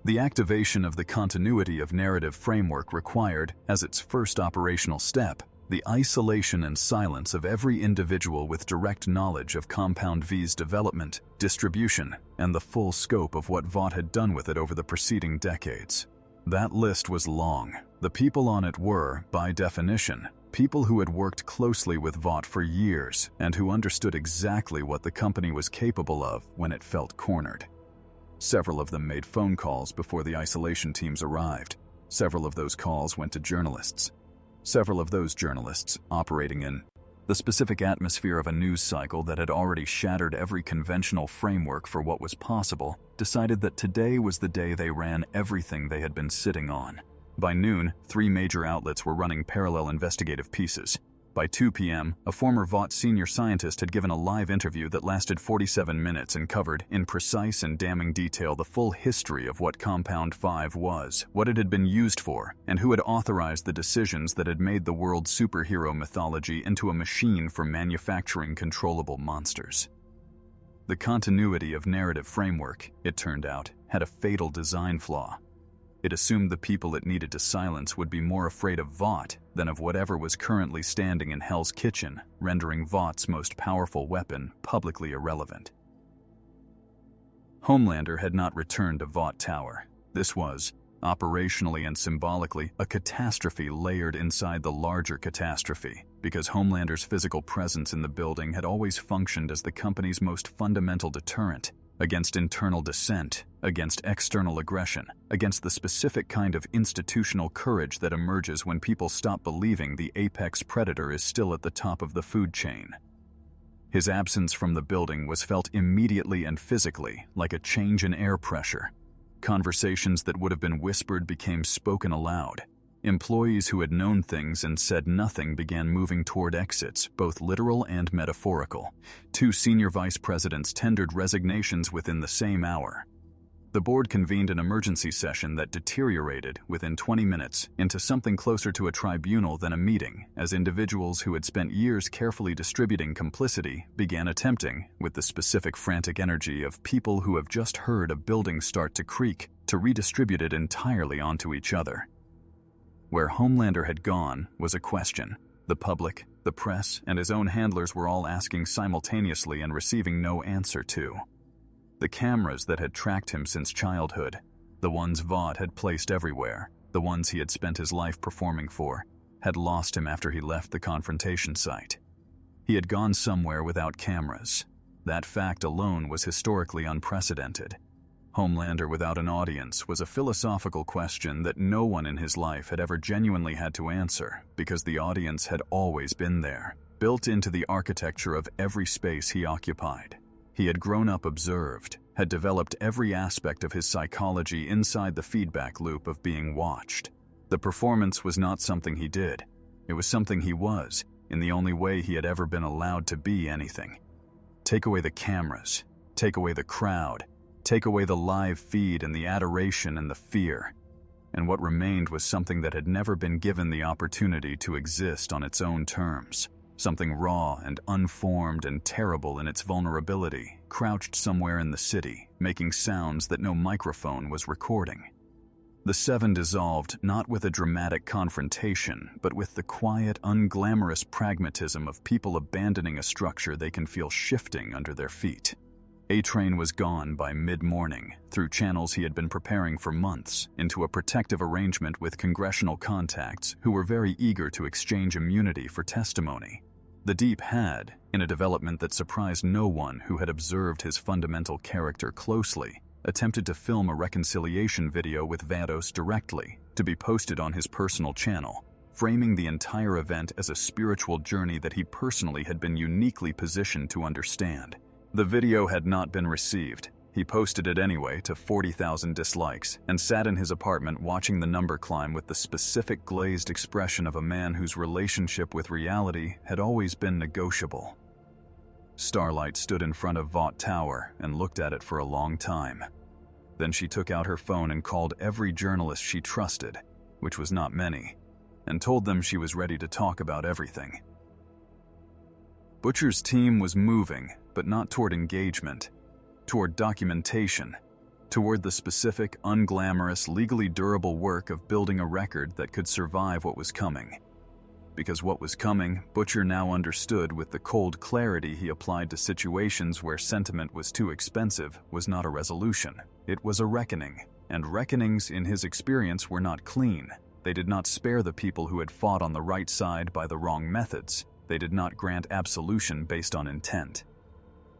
The activation of the continuity of narrative framework required, as its first operational step, the isolation and silence of every individual with direct knowledge of Compound V's development, distribution, and the full scope of what Vought had done with it over the preceding decades. That list was long. The people on it were, by definition, people who had worked closely with Vought for years and who understood exactly what the company was capable of when it felt cornered. Several of them made phone calls before the isolation teams arrived. Several of those calls went to journalists. Several of those journalists, operating in the specific atmosphere of a news cycle that had already shattered every conventional framework for what was possible, decided that today was the day they ran everything they had been sitting on. By noon, 3 major outlets were running parallel investigative pieces. By 2 p.m., a former Vought senior scientist had given a live interview that lasted 47 minutes and covered, in precise and damning detail, the full history of what Compound 5 was, what it had been used for, and who had authorized the decisions that had made the world's superhero mythology into a machine for manufacturing controllable monsters. The continuity of narrative framework, it turned out, had a fatal design flaw. It assumed the people it needed to silence would be more afraid of Vought than of whatever was currently standing in Hell's Kitchen, rendering Vaught's most powerful weapon publicly irrelevant. Homelander had not returned to Vought Tower. This was, operationally and symbolically, a catastrophe layered inside the larger catastrophe, because Homelander's physical presence in the building had always functioned as the company's most fundamental deterrent against internal dissent, against external aggression, against the specific kind of institutional courage that emerges when people stop believing the apex predator is still at the top of the food chain. His absence from the building was felt immediately and physically, like a change in air pressure. Conversations that would have been whispered became spoken aloud. Employees who had known things and said nothing began moving toward exits, both literal and metaphorical. 2 senior vice presidents tendered resignations within the same hour. The board convened an emergency session that deteriorated, within 20 minutes, into something closer to a tribunal than a meeting, as individuals who had spent years carefully distributing complicity began attempting, with the specific frantic energy of people who have just heard a building start to creak, to redistribute it entirely onto each other. Where Homelander had gone was a question. The public, the press, and his own handlers were all asking simultaneously and receiving no answer to. The cameras that had tracked him since childhood, the ones Vought had placed everywhere, the ones he had spent his life performing for, had lost him after he left the confrontation site. He had gone somewhere without cameras. That fact alone was historically unprecedented. Homelander without an audience was a philosophical question that no one in his life had ever genuinely had to answer, because the audience had always been there, built into the architecture of every space he occupied. He had grown up observed, had developed every aspect of his psychology inside the feedback loop of being watched. The performance was not something he did. It was something he was, in the only way he had ever been allowed to be anything. Take away the cameras, take away the crowd, take away the live feed and the adoration and the fear. And what remained was something that had never been given the opportunity to exist on its own terms. Something raw and unformed and terrible in its vulnerability, crouched somewhere in the city, making sounds that no microphone was recording. The seven dissolved not with a dramatic confrontation, but with the quiet, unglamorous pragmatism of people abandoning a structure they can feel shifting under their feet. A-Train was gone by mid-morning, through channels he had been preparing for months, into a protective arrangement with congressional contacts who were very eager to exchange immunity for testimony. The Deep had, in a development that surprised no one who had observed his fundamental character closely, attempted to film a reconciliation video with Vados directly, to be posted on his personal channel, framing the entire event as a spiritual journey that he personally had been uniquely positioned to understand. The video had not been received. He posted it anyway to 40,000 dislikes and sat in his apartment watching the number climb with the specific glazed expression of a man whose relationship with reality had always been negotiable. Starlight stood in front of Vought Tower and looked at it for a long time. Then she took out her phone and called every journalist she trusted, which was not many, and told them she was ready to talk about everything. Butcher's team was moving, but not toward engagement, toward documentation, toward the specific, unglamorous, legally durable work of building a record that could survive what was coming. Because what was coming, Butcher now understood with the cold clarity he applied to situations where sentiment was too expensive, was not a resolution. It was a reckoning, and reckonings, in his experience, were not clean. They did not spare the people who had fought on the right side by the wrong methods. They did not grant absolution based on intent.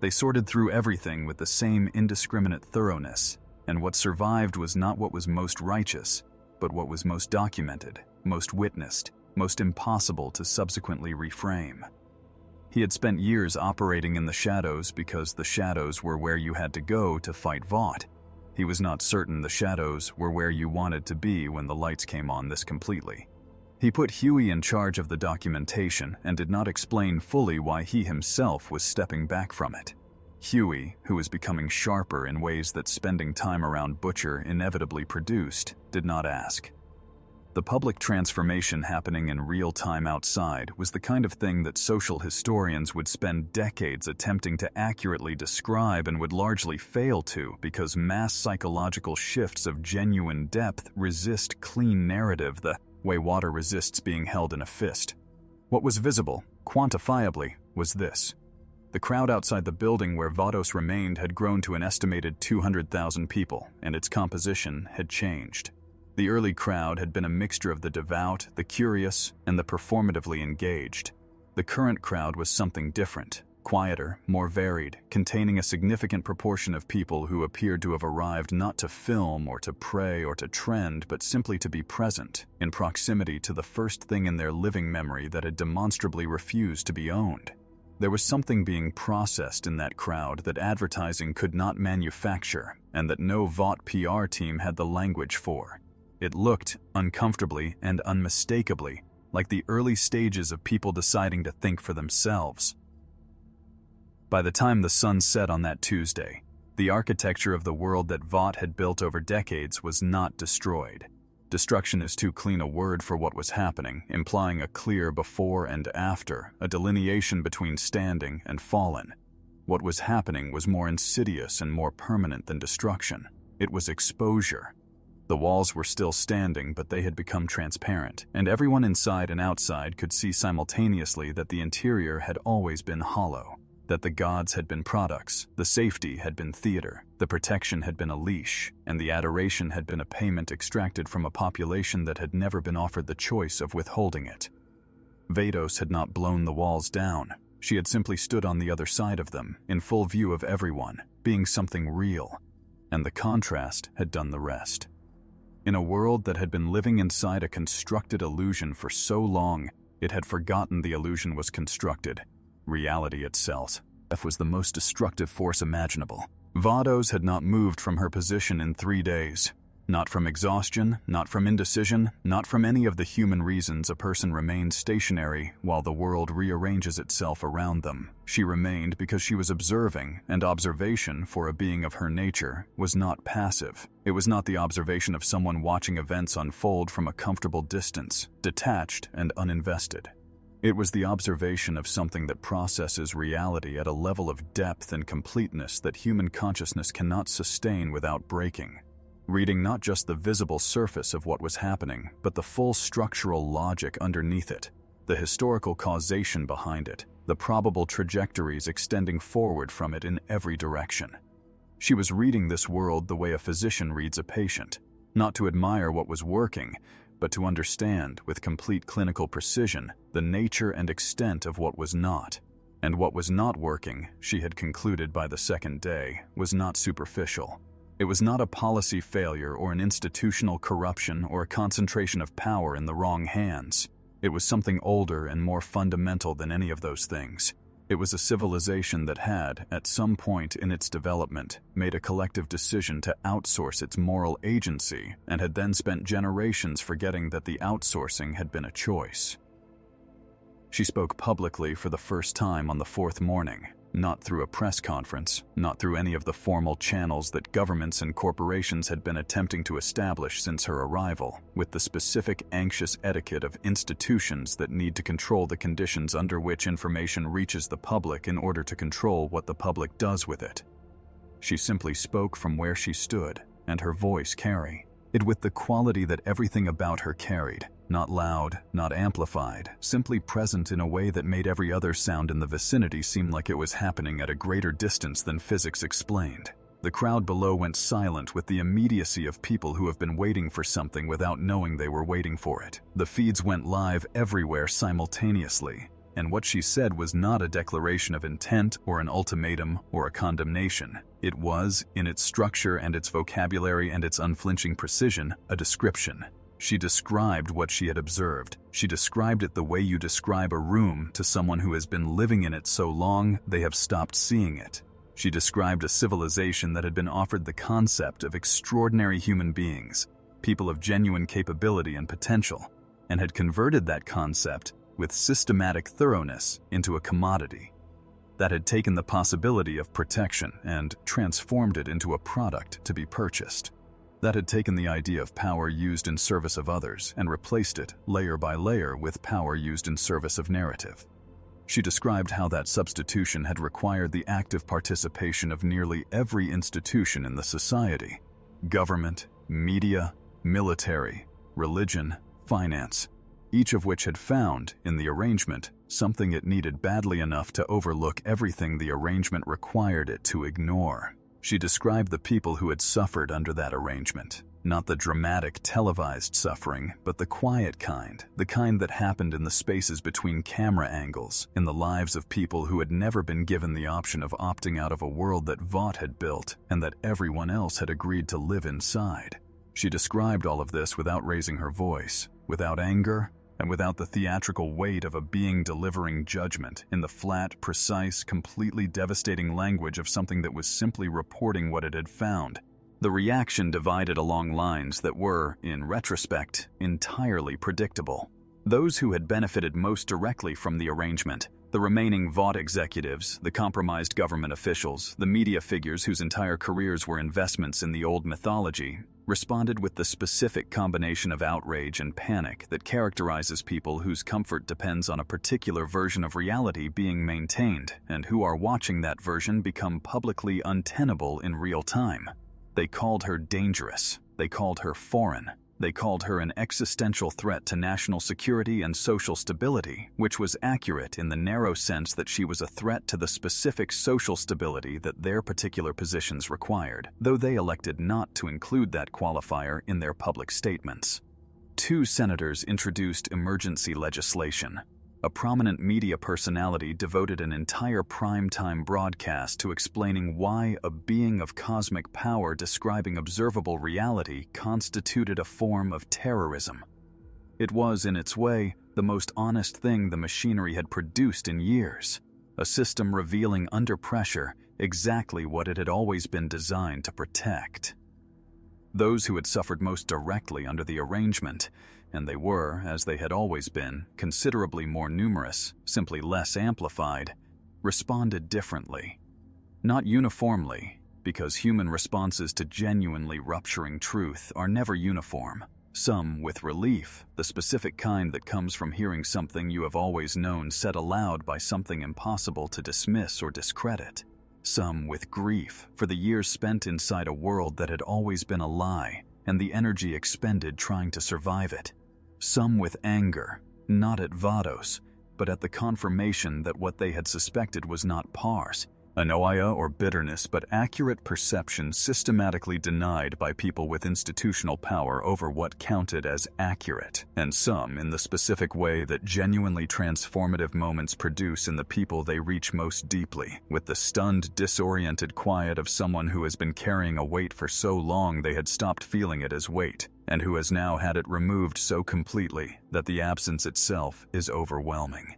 They sorted through everything with the same indiscriminate thoroughness, and what survived was not what was most righteous, but what was most documented, most witnessed, most impossible to subsequently reframe. He had spent years operating in the shadows because the shadows were where you had to go to fight Vought. He was not certain the shadows were where you wanted to be when the lights came on this completely. He put Huey in charge of the documentation and did not explain fully why he himself was stepping back from it. Huey, who was becoming sharper in ways that spending time around Butcher inevitably produced, did not ask. The public transformation happening in real time outside was the kind of thing that social historians would spend decades attempting to accurately describe and would largely fail to because mass psychological shifts of genuine depth resist clean narrative the way water resists being held in a fist. What was visible, quantifiably, was this. The crowd outside the building where Vados remained had grown to an estimated 200,000 people, and its composition had changed. The early crowd had been a mixture of the devout, the curious, and the performatively engaged. The current crowd was something different, quieter, more varied, containing a significant proportion of people who appeared to have arrived not to film or to pray or to trend, but simply to be present, in proximity to the first thing in their living memory that had demonstrably refused to be owned. There was something being processed in that crowd that advertising could not manufacture, and that no Vought PR team had the language for. It looked, uncomfortably and unmistakably, like the early stages of people deciding to think for themselves. By the time the sun set on that Tuesday, the architecture of the world that Vought had built over decades was not destroyed. Destruction is too clean a word for what was happening, implying a clear before and after, a delineation between standing and fallen. What was happening was more insidious and more permanent than destruction. It was exposure. The walls were still standing, but they had become transparent, and everyone inside and outside could see simultaneously that the interior had always been hollow, that the gods had been products, the safety had been theater, the protection had been a leash, and the adoration had been a payment extracted from a population that had never been offered the choice of withholding it. Vados had not blown the walls down. She had simply stood on the other side of them, in full view of everyone, being something real, and the contrast had done the rest. In a world that had been living inside a constructed illusion for so long, it had forgotten the illusion was constructed. Reality itself was the most destructive force imaginable. Vados had not moved from her position in 3 days. Not from exhaustion, not from indecision, not from any of the human reasons a person remains stationary while the world rearranges itself around them. She remained because she was observing, and observation, for a being of her nature, was not passive. It was not the observation of someone watching events unfold from a comfortable distance, detached and uninvested. It was the observation of something that processes reality at a level of depth and completeness that human consciousness cannot sustain without breaking. Reading not just the visible surface of what was happening, but the full structural logic underneath it, the historical causation behind it, the probable trajectories extending forward from it in every direction. She was reading this world the way a physician reads a patient, not to admire what was working, but to understand, with complete clinical precision, the nature and extent of what was not. And what was not working, she had concluded by the second day, was not superficial. It was not a policy failure or an institutional corruption or a concentration of power in the wrong hands. It was something older and more fundamental than any of those things. It was a civilization that had, at some point in its development, made a collective decision to outsource its moral agency and had then spent generations forgetting that the outsourcing had been a choice. She spoke publicly for the first time on the fourth morning. Not through a press conference, not through any of the formal channels that governments and corporations had been attempting to establish since her arrival, with the specific anxious etiquette of institutions that need to control the conditions under which information reaches the public in order to control what the public does with it. She simply spoke from where she stood, and her voice carried it with the quality that everything about her carried. Not loud, not amplified, simply present in a way that made every other sound in the vicinity seem like it was happening at a greater distance than physics explained. The crowd below went silent with the immediacy of people who have been waiting for something without knowing they were waiting for it. The feeds went live everywhere simultaneously, and what she said was not a declaration of intent or an ultimatum or a condemnation. It was, in its structure and its vocabulary and its unflinching precision, a description. She described what she had observed. She described it the way you describe a room to someone who has been living in it so long they have stopped seeing it. She described a civilization that had been offered the concept of extraordinary human beings, people of genuine capability and potential, and had converted that concept with systematic thoroughness into a commodity. That had taken the possibility of protection and transformed it into a product to be purchased. That had taken the idea of power used in service of others and replaced it, layer by layer, with power used in service of narrative. She described how that substitution had required the active participation of nearly every institution in the society: government, media, military, religion, finance, each of which had found, in the arrangement, something it needed badly enough to overlook everything the arrangement required it to ignore. She described the people who had suffered under that arrangement, not the dramatic, televised suffering, but the quiet kind, the kind that happened in the spaces between camera angles, in the lives of people who had never been given the option of opting out of a world that Vought had built and that everyone else had agreed to live inside. She described all of this without raising her voice, without anger, and without the theatrical weight of a being delivering judgment, in the flat, precise, completely devastating language of something that was simply reporting what it had found. The reaction divided along lines that were, in retrospect, entirely predictable. Those who had benefited most directly from the arrangement, the remaining Vought executives, the compromised government officials, the media figures whose entire careers were investments in the old mythology, responded with the specific combination of outrage and panic that characterizes people whose comfort depends on a particular version of reality being maintained and who are watching that version become publicly untenable in real time. They called her dangerous. They called her foreign. They called her an existential threat to national security and social stability, which was accurate in the narrow sense that she was a threat to the specific social stability that their particular positions required, though they elected not to include that qualifier in their public statements. 2 senators introduced emergency legislation. A prominent media personality devoted an entire primetime broadcast to explaining why a being of cosmic power describing observable reality constituted a form of terrorism. It was, in its way, the most honest thing the machinery had produced in years, a system revealing under pressure exactly what it had always been designed to protect. those who had suffered most directly under the arrangement, and they were, as they had always been, considerably more numerous, simply less amplified, responded differently. Not uniformly, because human responses to genuinely rupturing truth are never uniform. Some with relief, the specific kind that comes from hearing something you have always known said aloud by something impossible to dismiss or discredit. Some with grief for the years spent inside a world that had always been a lie and the energy expended trying to survive it. Some with anger, not at Vados, but at the confirmation that what they had suspected was not pars, annoia or bitterness, but accurate perception systematically denied by people with institutional power over what counted as accurate, and some in the specific way that genuinely transformative moments produce in the people they reach most deeply, with the stunned, disoriented quiet of someone who has been carrying a weight for so long they had stopped feeling it as weight, and who has now had it removed so completely that the absence itself is overwhelming.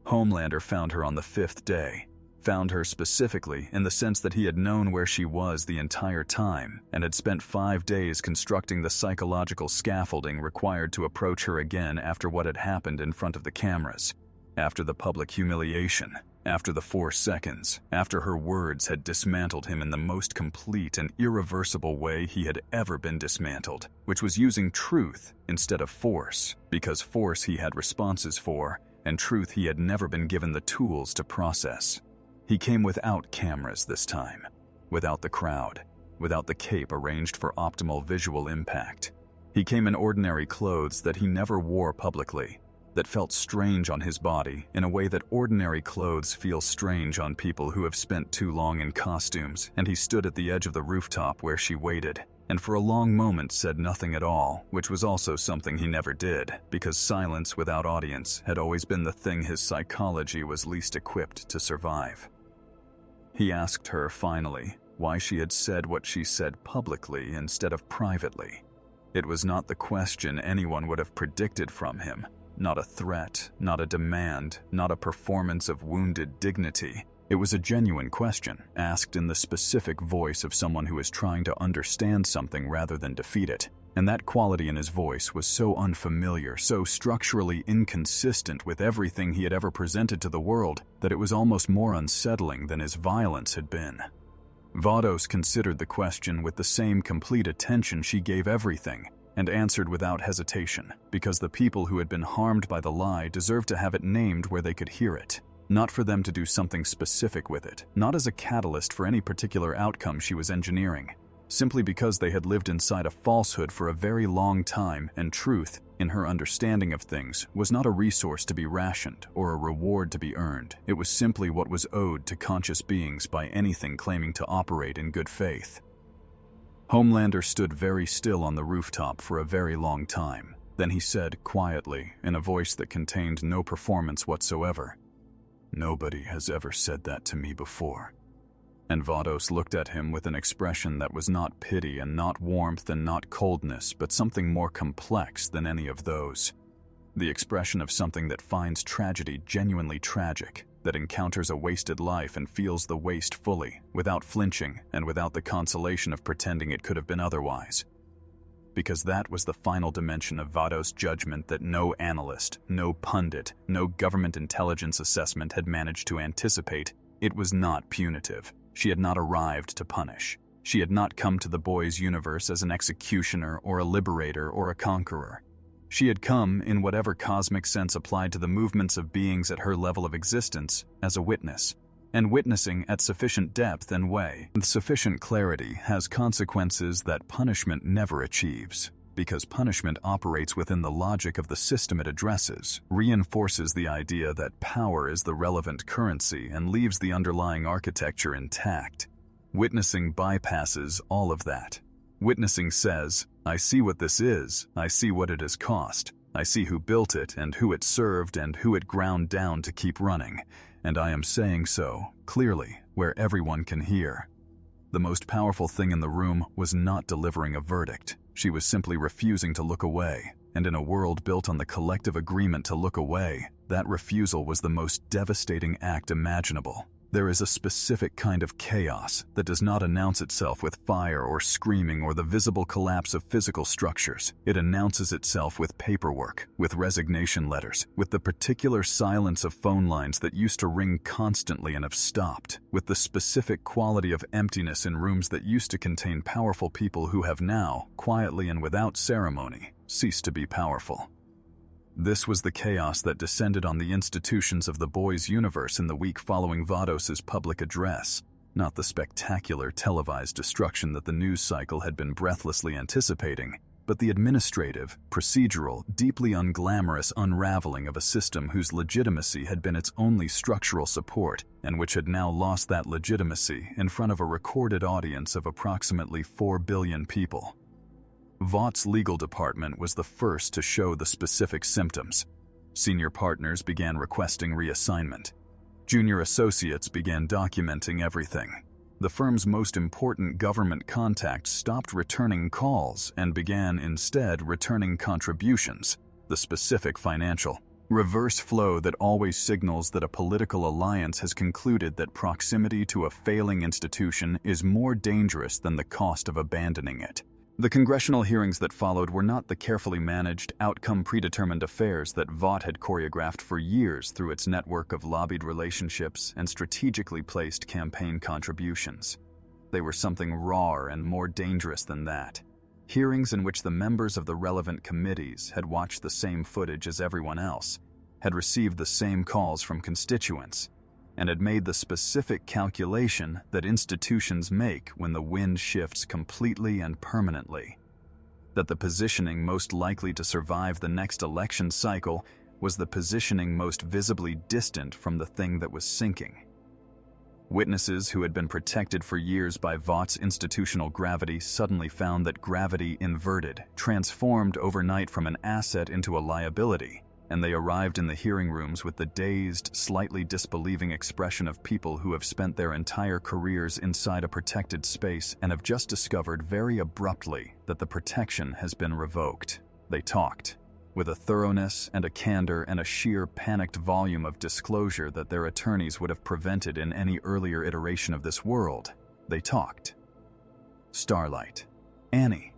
Homelander found her on the 5th day, found her specifically in the sense that he had known where she was the entire time and had spent 5 days constructing the psychological scaffolding required to approach her again after what had happened in front of the cameras, after the public humiliation, after the 4 seconds, after her words had dismantled him in the most complete and irreversible way he had ever been dismantled, which was using truth instead of force, because force he had responses for, and truth he had never been given the tools to process. He came without cameras this time, without the crowd, without the cape arranged for optimal visual impact. He came in ordinary clothes that he never wore publicly, that felt strange on his body in a way that ordinary clothes feel strange on people who have spent too long in costumes, and he stood at the edge of the rooftop where she waited, and for a long moment said nothing at all, which was also something he never did, because silence without audience had always been the thing his psychology was least equipped to survive. He asked her, finally, why she had said what she said publicly instead of privately. It was not the question anyone would have predicted from him, not a threat, not a demand, not a performance of wounded dignity. It was a genuine question, asked in the specific voice of someone who is trying to understand something rather than defeat it. And that quality in his voice was so unfamiliar, so structurally inconsistent with everything he had ever presented to the world, that it was almost more unsettling than his violence had been. Vados considered the question with the same complete attention she gave everything, and answered without hesitation, because the people who had been harmed by the lie deserved to have it named where they could hear it. Not for them to do something specific with it, not as a catalyst for any particular outcome she was engineering, simply because they had lived inside a falsehood for a very long time, and truth, in her understanding of things, was not a resource to be rationed or a reward to be earned. It was simply what was owed to conscious beings by anything claiming to operate in good faith. Homelander stood very still on the rooftop for a very long time. Then he said quietly, in a voice that contained no performance whatsoever, "Nobody has ever said that to me before." And Vados looked at him with an expression that was not pity and not warmth and not coldness, but something more complex than any of those. The expression of something that finds tragedy genuinely tragic, that encounters a wasted life and feels the waste fully, without flinching and without the consolation of pretending it could have been otherwise. Because that was the final dimension of Vados' judgment that no analyst, no pundit, no government intelligence assessment had managed to anticipate. It was not punitive. She had not arrived to punish. She had not come to the boy's universe as an executioner or a liberator or a conqueror. She had come, in whatever cosmic sense applied to the movements of beings at her level of existence, as a witness. And witnessing at sufficient depth and way, with sufficient clarity, has consequences that punishment never achieves. Because punishment operates within the logic of the system it addresses, reinforces the idea that power is the relevant currency and leaves the underlying architecture intact. Witnessing bypasses all of that. Witnessing says, I see what this is, I see what it has cost, I see who built it and who it served and who it ground down to keep running, and I am saying so, clearly, where everyone can hear. The most powerful thing in the room was not delivering a verdict. She was simply refusing to look away, and in a world built on the collective agreement to look away, that refusal was the most devastating act imaginable. There is a specific kind of chaos that does not announce itself with fire or screaming or the visible collapse of physical structures. It announces itself with paperwork, with resignation letters, with the particular silence of phone lines that used to ring constantly and have stopped, with the specific quality of emptiness in rooms that used to contain powerful people who have now, quietly and without ceremony, ceased to be powerful. This was the chaos that descended on the institutions of the boys' universe in the week following Vados' public address, not the spectacular televised destruction that the news cycle had been breathlessly anticipating, but the administrative, procedural, deeply unglamorous unraveling of a system whose legitimacy had been its only structural support and which had now lost that legitimacy in front of a recorded audience of approximately 4 billion people. Vaught's legal department was the first to show the specific symptoms. Senior partners began requesting reassignment. Junior associates began documenting everything. The firm's most important government contacts stopped returning calls and began instead returning contributions, the specific financial reverse flow that always signals that a political alliance has concluded that proximity to a failing institution is more dangerous than the cost of abandoning it. The congressional hearings that followed were not the carefully managed, outcome-predetermined affairs that Vought had choreographed for years through its network of lobbied relationships and strategically placed campaign contributions. They were something rawer and more dangerous than that. Hearings in which the members of the relevant committees had watched the same footage as everyone else, had received the same calls from constituents, and had made the specific calculation that institutions make when the wind shifts completely and permanently. That the positioning most likely to survive the next election cycle was the positioning most visibly distant from the thing that was sinking. Witnesses who had been protected for years by Vaught's institutional gravity suddenly found that gravity inverted, transformed overnight from an asset into a liability, and they arrived in the hearing rooms with the dazed, slightly disbelieving expression of people who have spent their entire careers inside a protected space and have just discovered very abruptly that the protection has been revoked. They talked, with a thoroughness and a candor and a sheer panicked volume of disclosure that their attorneys would have prevented in any earlier iteration of this world. They talked. Starlight. Annie.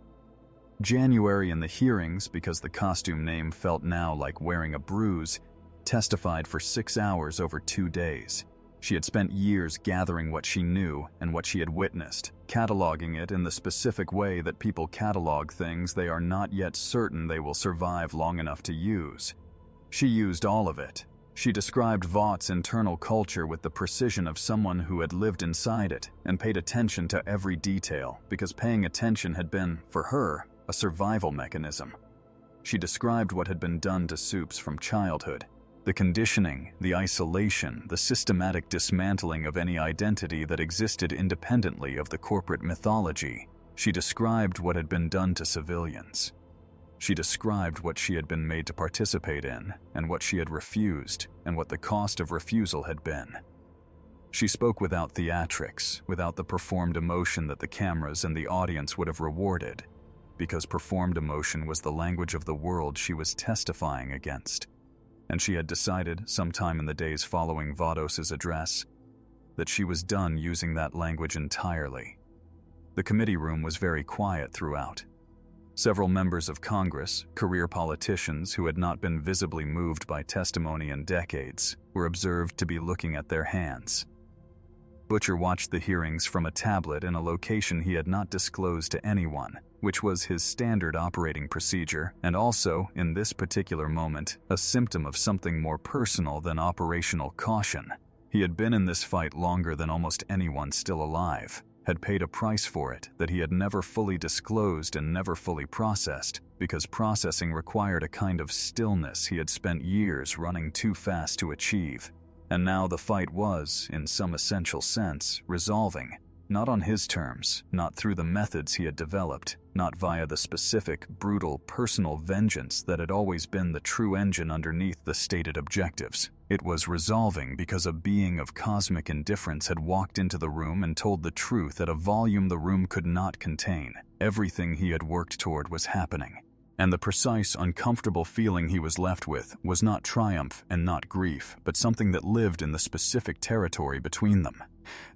January in the hearings, because the costume name felt now like wearing a bruise, testified for 6 hours over 2 days. She had spent years gathering what she knew and what she had witnessed, cataloging it in the specific way that people catalog things they are not yet certain they will survive long enough to use. She used all of it. She described Vaught's internal culture with the precision of someone who had lived inside it and paid attention to every detail, because paying attention had been, for her, a survival mechanism. She described what had been done to Soups from childhood. The conditioning, the isolation, the systematic dismantling of any identity that existed independently of the corporate mythology. She described what had been done to civilians. She described what she had been made to participate in, and what she had refused, and what the cost of refusal had been. She spoke without theatrics, without the performed emotion that the cameras and the audience would have rewarded, because performed emotion was the language of the world she was testifying against. And she had decided, sometime in the days following Vados' address, that she was done using that language entirely. The committee room was very quiet throughout. Several members of Congress, career politicians who had not been visibly moved by testimony in decades, were observed to be looking at their hands. Butcher watched the hearings from a tablet in a location he had not disclosed to anyone, which was his standard operating procedure, and also, in this particular moment, a symptom of something more personal than operational caution. He had been in this fight longer than almost anyone still alive, had paid a price for it that he had never fully disclosed and never fully processed, because processing required a kind of stillness he had spent years running too fast to achieve. And now the fight was, in some essential sense, resolving, not on his terms, not through the methods he had developed, not via the specific, brutal, personal vengeance that had always been the true engine underneath the stated objectives. It was resolving because a being of cosmic indifference had walked into the room and told the truth at a volume the room could not contain. Everything he had worked toward was happening. And the precise, uncomfortable feeling he was left with was not triumph and not grief, but something that lived in the specific territory between them.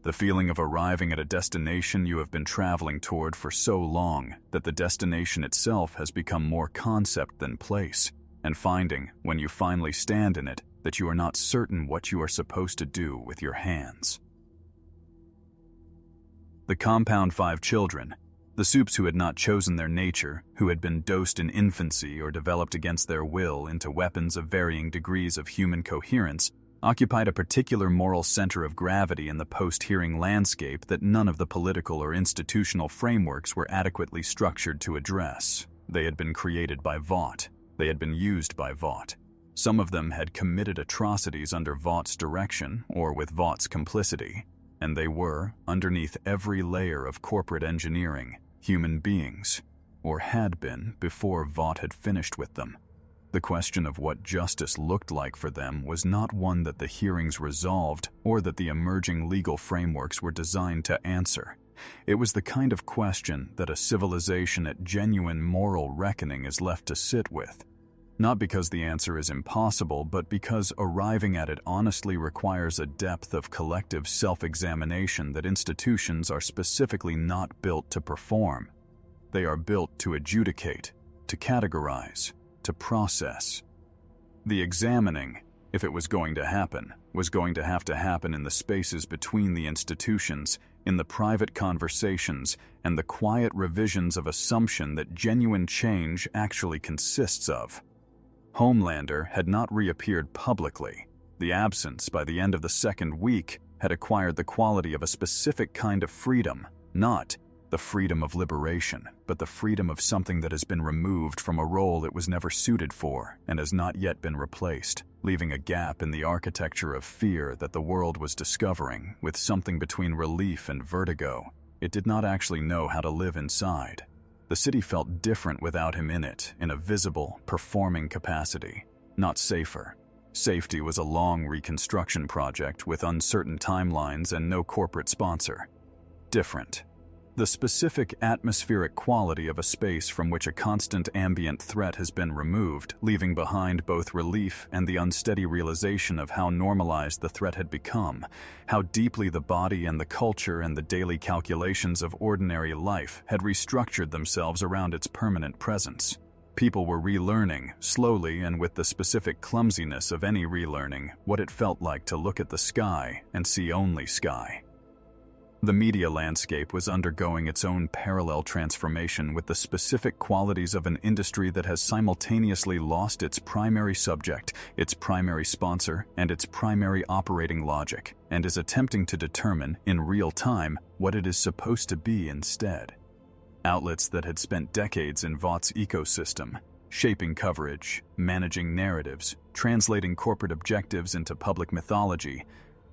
The feeling of arriving at a destination you have been traveling toward for so long that the destination itself has become more concept than place, and finding, when you finally stand in it, that you are not certain what you are supposed to do with your hands. The compound 5 children, the Supes who had not chosen their nature, who had been dosed in infancy or developed against their will into weapons of varying degrees of human coherence, occupied a particular moral center of gravity in the post-hearing landscape that none of the political or institutional frameworks were adequately structured to address. They had been created by Vought. They had been used by Vought. Some of them had committed atrocities under Vaught's direction or with Vaught's complicity, and they were, underneath every layer of corporate engineering, human beings, or had been before Vought had finished with them. The question of what justice looked like for them was not one that the hearings resolved or that the emerging legal frameworks were designed to answer. It was the kind of question that a civilization at genuine moral reckoning is left to sit with. Not because the answer is impossible, but because arriving at it honestly requires a depth of collective self-examination that institutions are specifically not built to perform. They are built to adjudicate, to categorize, to process. The examining, if it was going to happen, was going to happen in the spaces between the institutions, in the private conversations, and the quiet revisions of assumption that genuine change actually consists of. Homelander had not reappeared publicly. The absence, by the end of the second week, had acquired the quality of a specific kind of freedom, not the freedom of liberation, but the freedom of something that has been removed from a role it was never suited for and has not yet been replaced, leaving a gap in the architecture of fear that the world was discovering, with something between relief and vertigo. It did not actually know how to live inside. The city felt different without him in it, in a visible, performing capacity, not safer. Safety was a long reconstruction project with uncertain timelines and no corporate sponsor. Different. The specific atmospheric quality of a space from which a constant ambient threat has been removed, leaving behind both relief and the unsteady realization of how normalized the threat had become, how deeply the body and the culture and the daily calculations of ordinary life had restructured themselves around its permanent presence. People were relearning, slowly and with the specific clumsiness of any relearning, what it felt like to look at the sky and see only sky. The media landscape was undergoing its own parallel transformation with the specific qualities of an industry that has simultaneously lost its primary subject, its primary sponsor, and its primary operating logic, and is attempting to determine, in real time, what it is supposed to be instead. Outlets that had spent decades in Vaught's ecosystem, shaping coverage, managing narratives, translating corporate objectives into public mythology,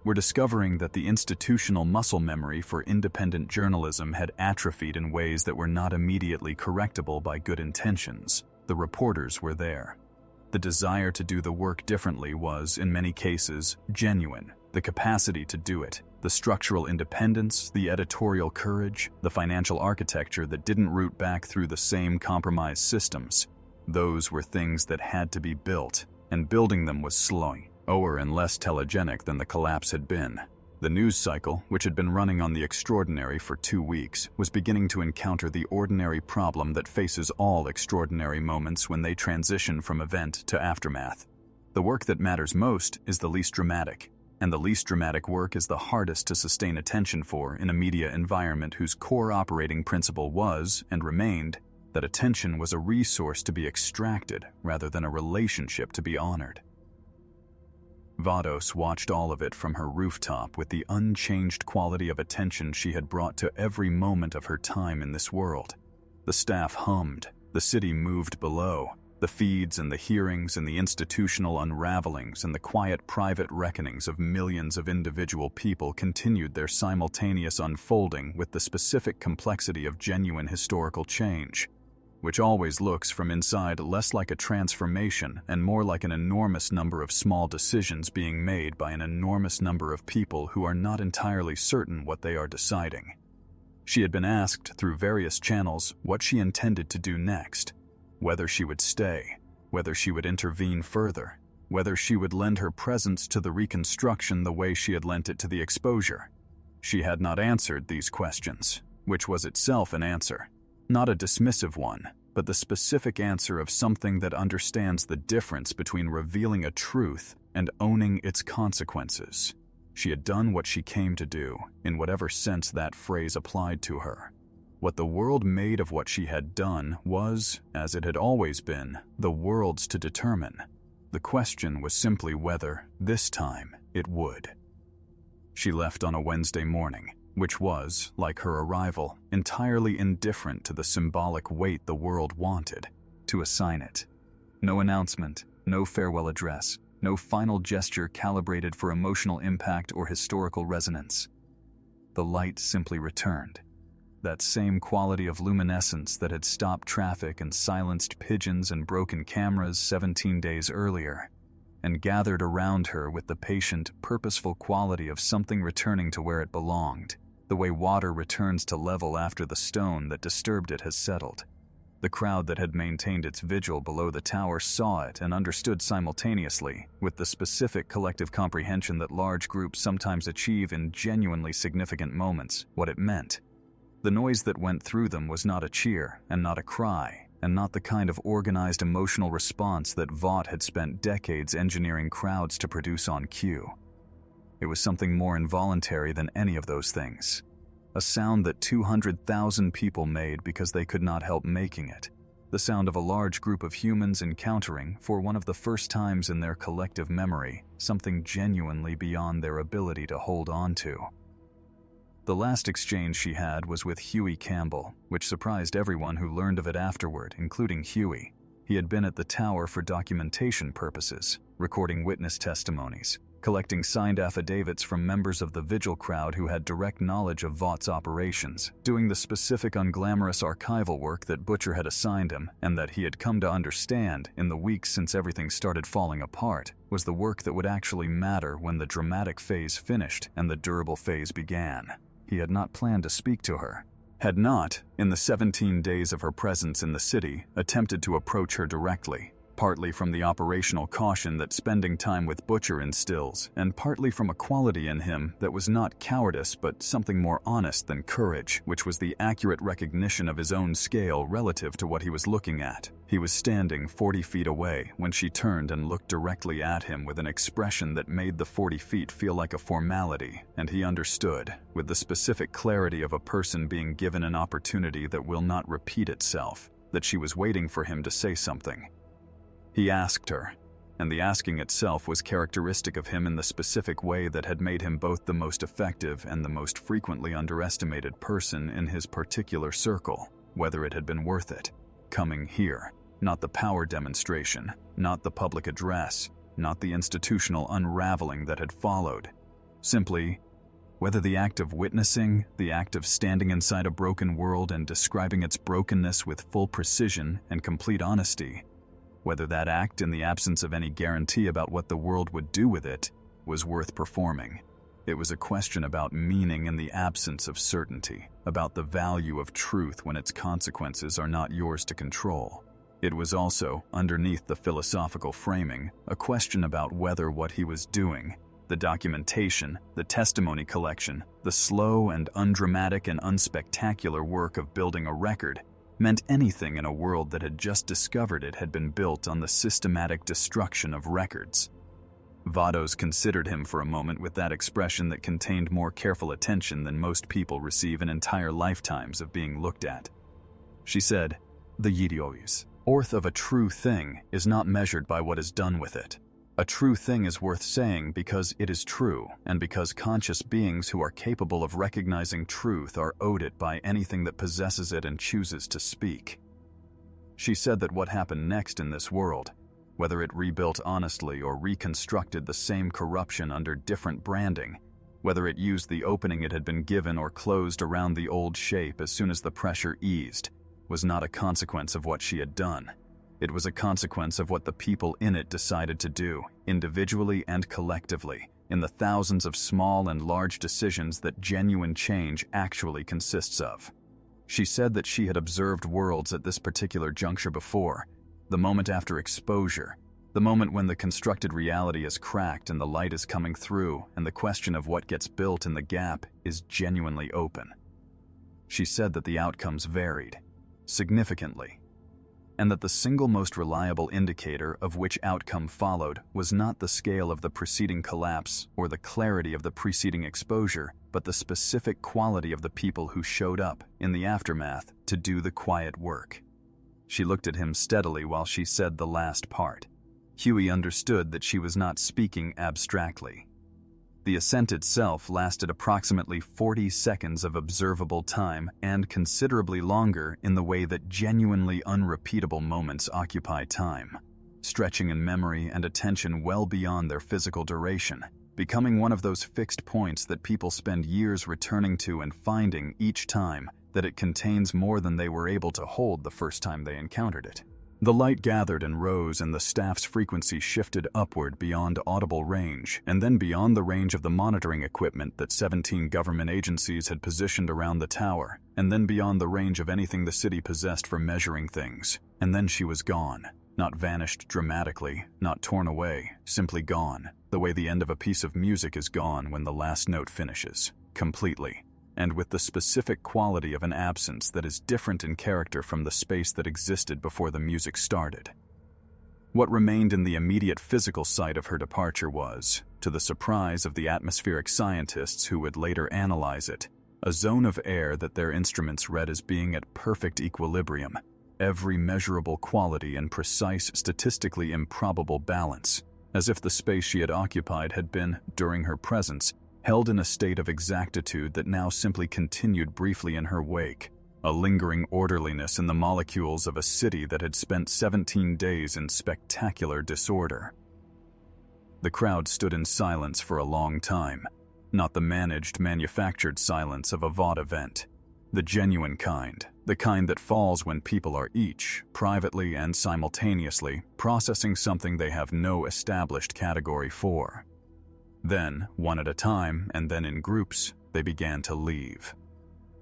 were discovering that the institutional muscle memory for independent journalism had atrophied in ways that were not immediately correctable by good intentions. The reporters were there. The desire to do the work differently was, in many cases, genuine. The capacity to do it, the structural independence, the editorial courage, the financial architecture that didn't root back through the same compromised systems. Those were things that had to be built, and building them was slower and less telegenic than the collapse had been. The news cycle, which had been running on the extraordinary for 2 weeks, was beginning to encounter the ordinary problem that faces all extraordinary moments when they transition from event to aftermath. The work that matters most is the least dramatic, and the least dramatic work is the hardest to sustain attention for in a media environment whose core operating principle was, and remained, that attention was a resource to be extracted rather than a relationship to be honored. Vados watched all of it from her rooftop with the unchanged quality of attention she had brought to every moment of her time in this world. The staff hummed, the city moved below, the feeds and the hearings and the institutional unravelings and the quiet private reckonings of millions of individual people continued their simultaneous unfolding with the specific complexity of genuine historical change, which always looks from inside less like a transformation and more like an enormous number of small decisions being made by an enormous number of people who are not entirely certain what they are deciding. She had been asked through various channels what she intended to do next. Whether she would stay, whether she would intervene further, whether she would lend her presence to the reconstruction the way she had lent it to the exposure. She had not answered these questions, which was itself an answer. Not a dismissive one, but the specific answer of something that understands the difference between revealing a truth and owning its consequences. She had done what she came to do, in whatever sense that phrase applied to her. What the world made of what she had done was, as it had always been, the world's to determine. The question was simply whether, this time, it would. She left on a Wednesday morning, which was, like her arrival, entirely indifferent to the symbolic weight the world wanted to assign it. No announcement, no farewell address, no final gesture calibrated for emotional impact or historical resonance. The light simply returned. That same quality of luminescence that had stopped traffic and silenced pigeons and broken cameras 17 days earlier, and gathered around her with the patient, purposeful quality of something returning to where it belonged, the way water returns to level after the stone that disturbed it has settled. The crowd that had maintained its vigil below the tower saw it and understood simultaneously, with the specific collective comprehension that large groups sometimes achieve in genuinely significant moments, what it meant. The noise that went through them was not a cheer, and not a cry, and not the kind of organized emotional response that Vought had spent decades engineering crowds to produce on cue. It was something more involuntary than any of those things. A sound that 200,000 people made because they could not help making it. The sound of a large group of humans encountering, for one of the first times in their collective memory, something genuinely beyond their ability to hold on to. The last exchange she had was with Huey Campbell, which surprised everyone who learned of it afterward, including Huey. He had been at the tower for documentation purposes, recording witness testimonies, collecting signed affidavits from members of the vigil crowd who had direct knowledge of Vaught's operations, doing the specific unglamorous archival work that Butcher had assigned him and that he had come to understand in the weeks since everything started falling apart was the work that would actually matter when the dramatic phase finished and the durable phase began. He had not planned to speak to her, had not, in the 17 days of her presence in the city, attempted to approach her directly, partly from the operational caution that spending time with Butcher instills, and partly from a quality in him that was not cowardice but something more honest than courage, which was the accurate recognition of his own scale relative to what he was looking at. He was standing 40 feet away when she turned and looked directly at him with an expression that made the 40 feet feel like a formality, and he understood, with the specific clarity of a person being given an opportunity that will not repeat itself, that she was waiting for him to say something. He asked her, and the asking itself was characteristic of him in the specific way that had made him both the most effective and the most frequently underestimated person in his particular circle, whether it had been worth it. Coming here, not the power demonstration, not the public address, not the institutional unraveling that had followed. Simply, whether the act of witnessing, the act of standing inside a broken world and describing its brokenness with full precision and complete honesty, whether that act, in the absence of any guarantee about what the world would do with it, was worth performing. It was a question about meaning in the absence of certainty, about the value of truth when its consequences are not yours to control. It was also, underneath the philosophical framing, a question about whether what he was doing, the documentation, the testimony collection, the slow and undramatic and unspectacular work of building a record, meant anything in a world that had just discovered it had been built on the systematic destruction of records. Vados considered him for a moment with that expression that contained more careful attention than most people receive in entire lifetimes of being looked at. She said, "The Yidiois. Worth of a true thing is not measured by what is done with it. A true thing is worth saying because it is true, and because conscious beings who are capable of recognizing truth are owed it by anything that possesses it and chooses to speak." She said that what happened next in this world, whether it rebuilt honestly or reconstructed the same corruption under different branding, whether it used the opening it had been given or closed around the old shape as soon as the pressure eased, was not a consequence of what she had done. It was a consequence of what the people in it decided to do, individually and collectively, in the thousands of small and large decisions that genuine change actually consists of. She said that she had observed worlds at this particular juncture before, the moment after exposure, the moment when the constructed reality is cracked and the light is coming through and the question of what gets built in the gap is genuinely open. She said that the outcomes varied, significantly, and that the single most reliable indicator of which outcome followed was not the scale of the preceding collapse or the clarity of the preceding exposure, but the specific quality of the people who showed up in the aftermath to do the quiet work. She looked at him steadily while she said the last part. Huey understood that she was not speaking abstractly. The ascent itself lasted approximately 40 seconds of observable time and considerably longer in the way that genuinely unrepeatable moments occupy time, stretching in memory and attention well beyond their physical duration, becoming one of those fixed points that people spend years returning to and finding each time that it contains more than they were able to hold the first time they encountered it. The light gathered and rose, and the staff's frequency shifted upward beyond audible range, and then beyond the range of the monitoring equipment that 17 government agencies had positioned around the tower, and then beyond the range of anything the city possessed for measuring things. And then she was gone. Not vanished dramatically, not torn away, simply gone, the way the end of a piece of music is gone when the last note finishes, completely, and with the specific quality of an absence that is different in character from the space that existed before the music started. What remained in the immediate physical sight of her departure was, to the surprise of the atmospheric scientists who would later analyze it, a zone of air that their instruments read as being at perfect equilibrium, every measurable quality in precise, statistically improbable balance, as if the space she had occupied had been, during her presence, held in a state of exactitude that now simply continued briefly in her wake, a lingering orderliness in the molecules of a city that had spent 17 days in spectacular disorder. The crowd stood in silence for a long time, not the managed, manufactured silence of a VOD event, the genuine kind, the kind that falls when people are each, privately and simultaneously, processing something they have no established category for. Then, one at a time, and then in groups, they began to leave.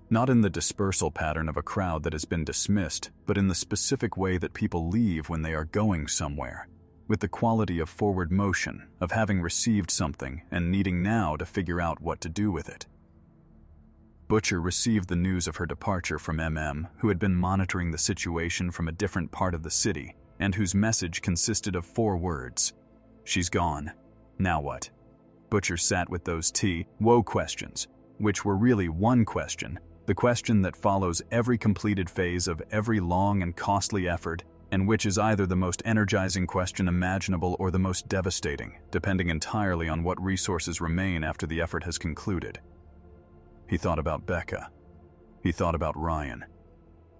Not in the dispersal pattern of a crowd that has been dismissed, but in the specific way that people leave when they are going somewhere, with the quality of forward motion, of having received something and needing now to figure out what to do with it. Butcher received the news of her departure from who had been monitoring the situation from a different part of the city, and whose message consisted of 4 words. "She's gone. Now what?" Butcher sat with those woe questions, which were really one question, the question that follows every completed phase of every long and costly effort, and which is either the most energizing question imaginable or the most devastating, depending entirely on what resources remain after the effort has concluded. He thought about Becca. He thought about Ryan.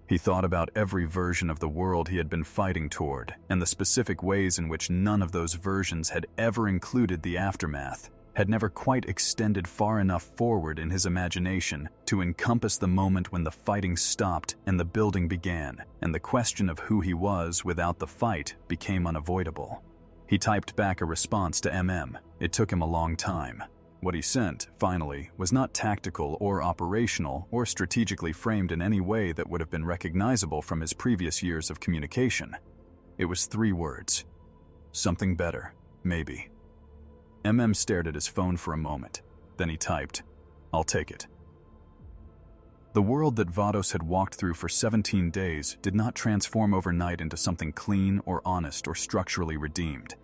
He thought about every version of the world he had been fighting toward, and the specific ways in which none of those versions had ever included the aftermath, had never quite extended far enough forward in his imagination to encompass the moment when the fighting stopped and the building began, and the question of who he was without the fight became unavoidable. He typed back a response to It took him a long time. What he sent, finally, was not tactical or operational or strategically framed in any way that would have been recognizable from his previous years of communication. It was 3 words. Something better, maybe. Stared at his phone for a moment. Then he typed, "I'll take it." The world that Vados had walked through for 17 days did not transform overnight into something clean or honest or structurally redeemed.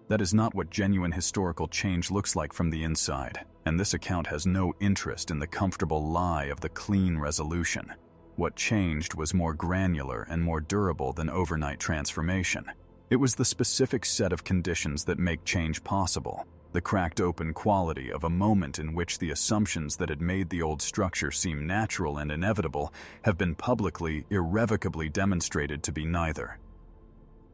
That is not what genuine historical change looks like from the inside, and this account has no interest in the comfortable lie of the clean resolution. What changed was more granular and more durable than overnight transformation. It was the specific set of conditions that make change possible, the cracked open quality of a moment in which the assumptions that had made the old structure seem natural and inevitable have been publicly, irrevocably demonstrated to be neither.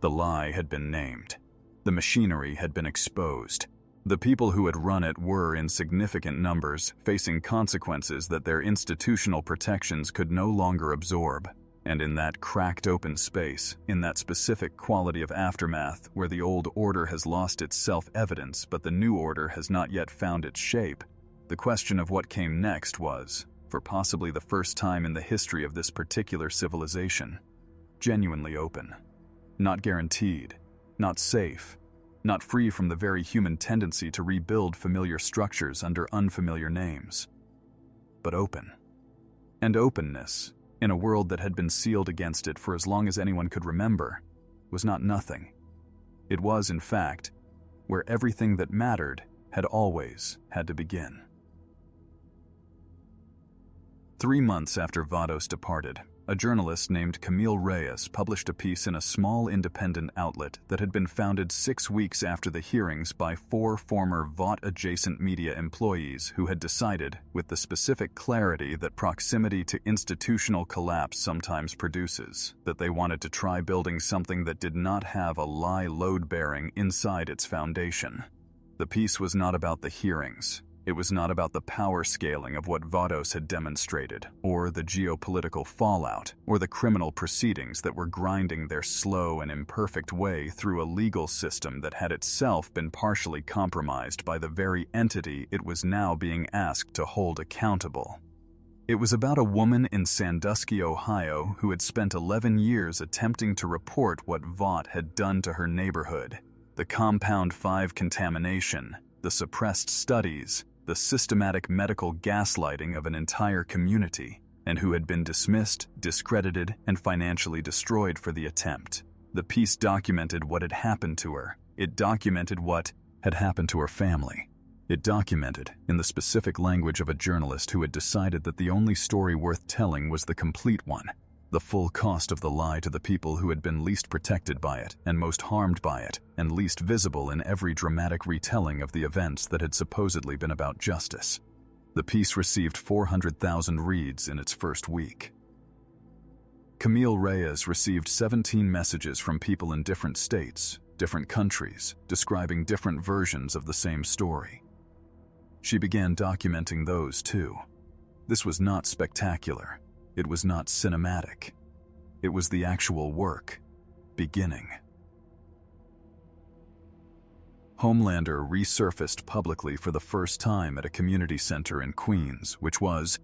The lie had been named. The machinery had been exposed. The people who had run it were, in significant numbers, facing consequences that their institutional protections could no longer absorb. And in that cracked open space, in that specific quality of aftermath where the old order has lost its self-evidence but the new order has not yet found its shape, the question of what came next was, for possibly the first time in the history of this particular civilization. Genuinely open. Not guaranteed. Not safe. Not free from the very human tendency to rebuild familiar structures under unfamiliar names. But open. And openness, in a world that had been sealed against it for as long as anyone could remember, was not nothing. It was, in fact, where everything that mattered had always had to begin. 3 months after Vados departed, a journalist named Camille Reyes published a piece in a small independent outlet that had been founded 6 weeks after the hearings by 4 former Vought-adjacent media employees who had decided, with the specific clarity that proximity to institutional collapse sometimes produces, that they wanted to try building something that did not have a lie load-bearing inside its foundation. The piece was not about the hearings. It was not about the power scaling of what Vados had demonstrated, or the geopolitical fallout, or the criminal proceedings that were grinding their slow and imperfect way through a legal system that had itself been partially compromised by the very entity it was now being asked to hold accountable. It was about a woman in Sandusky, Ohio, who had spent 11 years attempting to report what Vought had done to her neighborhood, the Compound 5 contamination, the suppressed studies, the systematic medical gaslighting of an entire community, and who had been dismissed, discredited, and financially destroyed for the attempt. The piece documented what had happened to her. It documented what had happened to her family. It documented, in the specific language of a journalist who had decided that the only story worth telling was the complete one, the full cost of the lie to the people who had been least protected by it and most harmed by it, and least visible in every dramatic retelling of the events that had supposedly been about justice. The piece received 400,000 reads in its first week. Camille Reyes received 17 messages from people in different states, different countries, describing different versions of the same story. She began documenting those too. This was not spectacular. It was not cinematic. It was the actual work, beginning. Homelander resurfaced publicly for the first time at a community center in Queens, which was,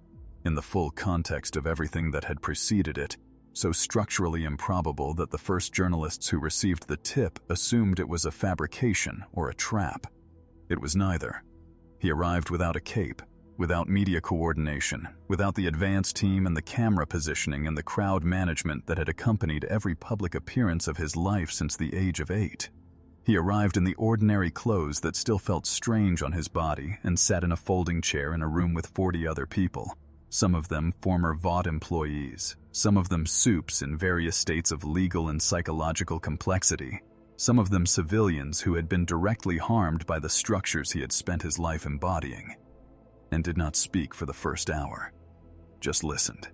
in the full context of everything that had preceded it, so structurally improbable that the first journalists who received the tip assumed it was a fabrication or a trap. It was neither. He arrived without a cape, without media coordination, without the advance team and the camera positioning and the crowd management that had accompanied every public appearance of his life since the age of 8. He arrived in the ordinary clothes that still felt strange on his body and sat in a folding chair in a room with 40 other people, some of them former Vought employees, some of them soups in various states of legal and psychological complexity, some of them civilians who had been directly harmed by the structures he had spent his life embodying, and did not speak for the first hour, just listened.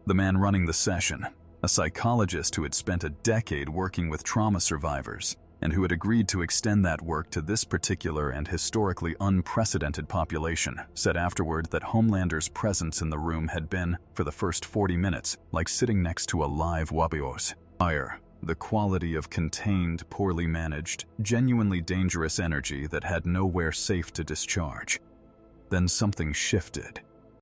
The man running the session, a psychologist who had spent a decade working with trauma survivors, and who had agreed to extend that work to this particular and historically unprecedented population, said afterward that Homelander's presence in the room had been, for the first 40 minutes, like sitting next to a live Vados fire, the quality of contained, poorly managed, genuinely dangerous energy that had nowhere safe to discharge. Then something shifted.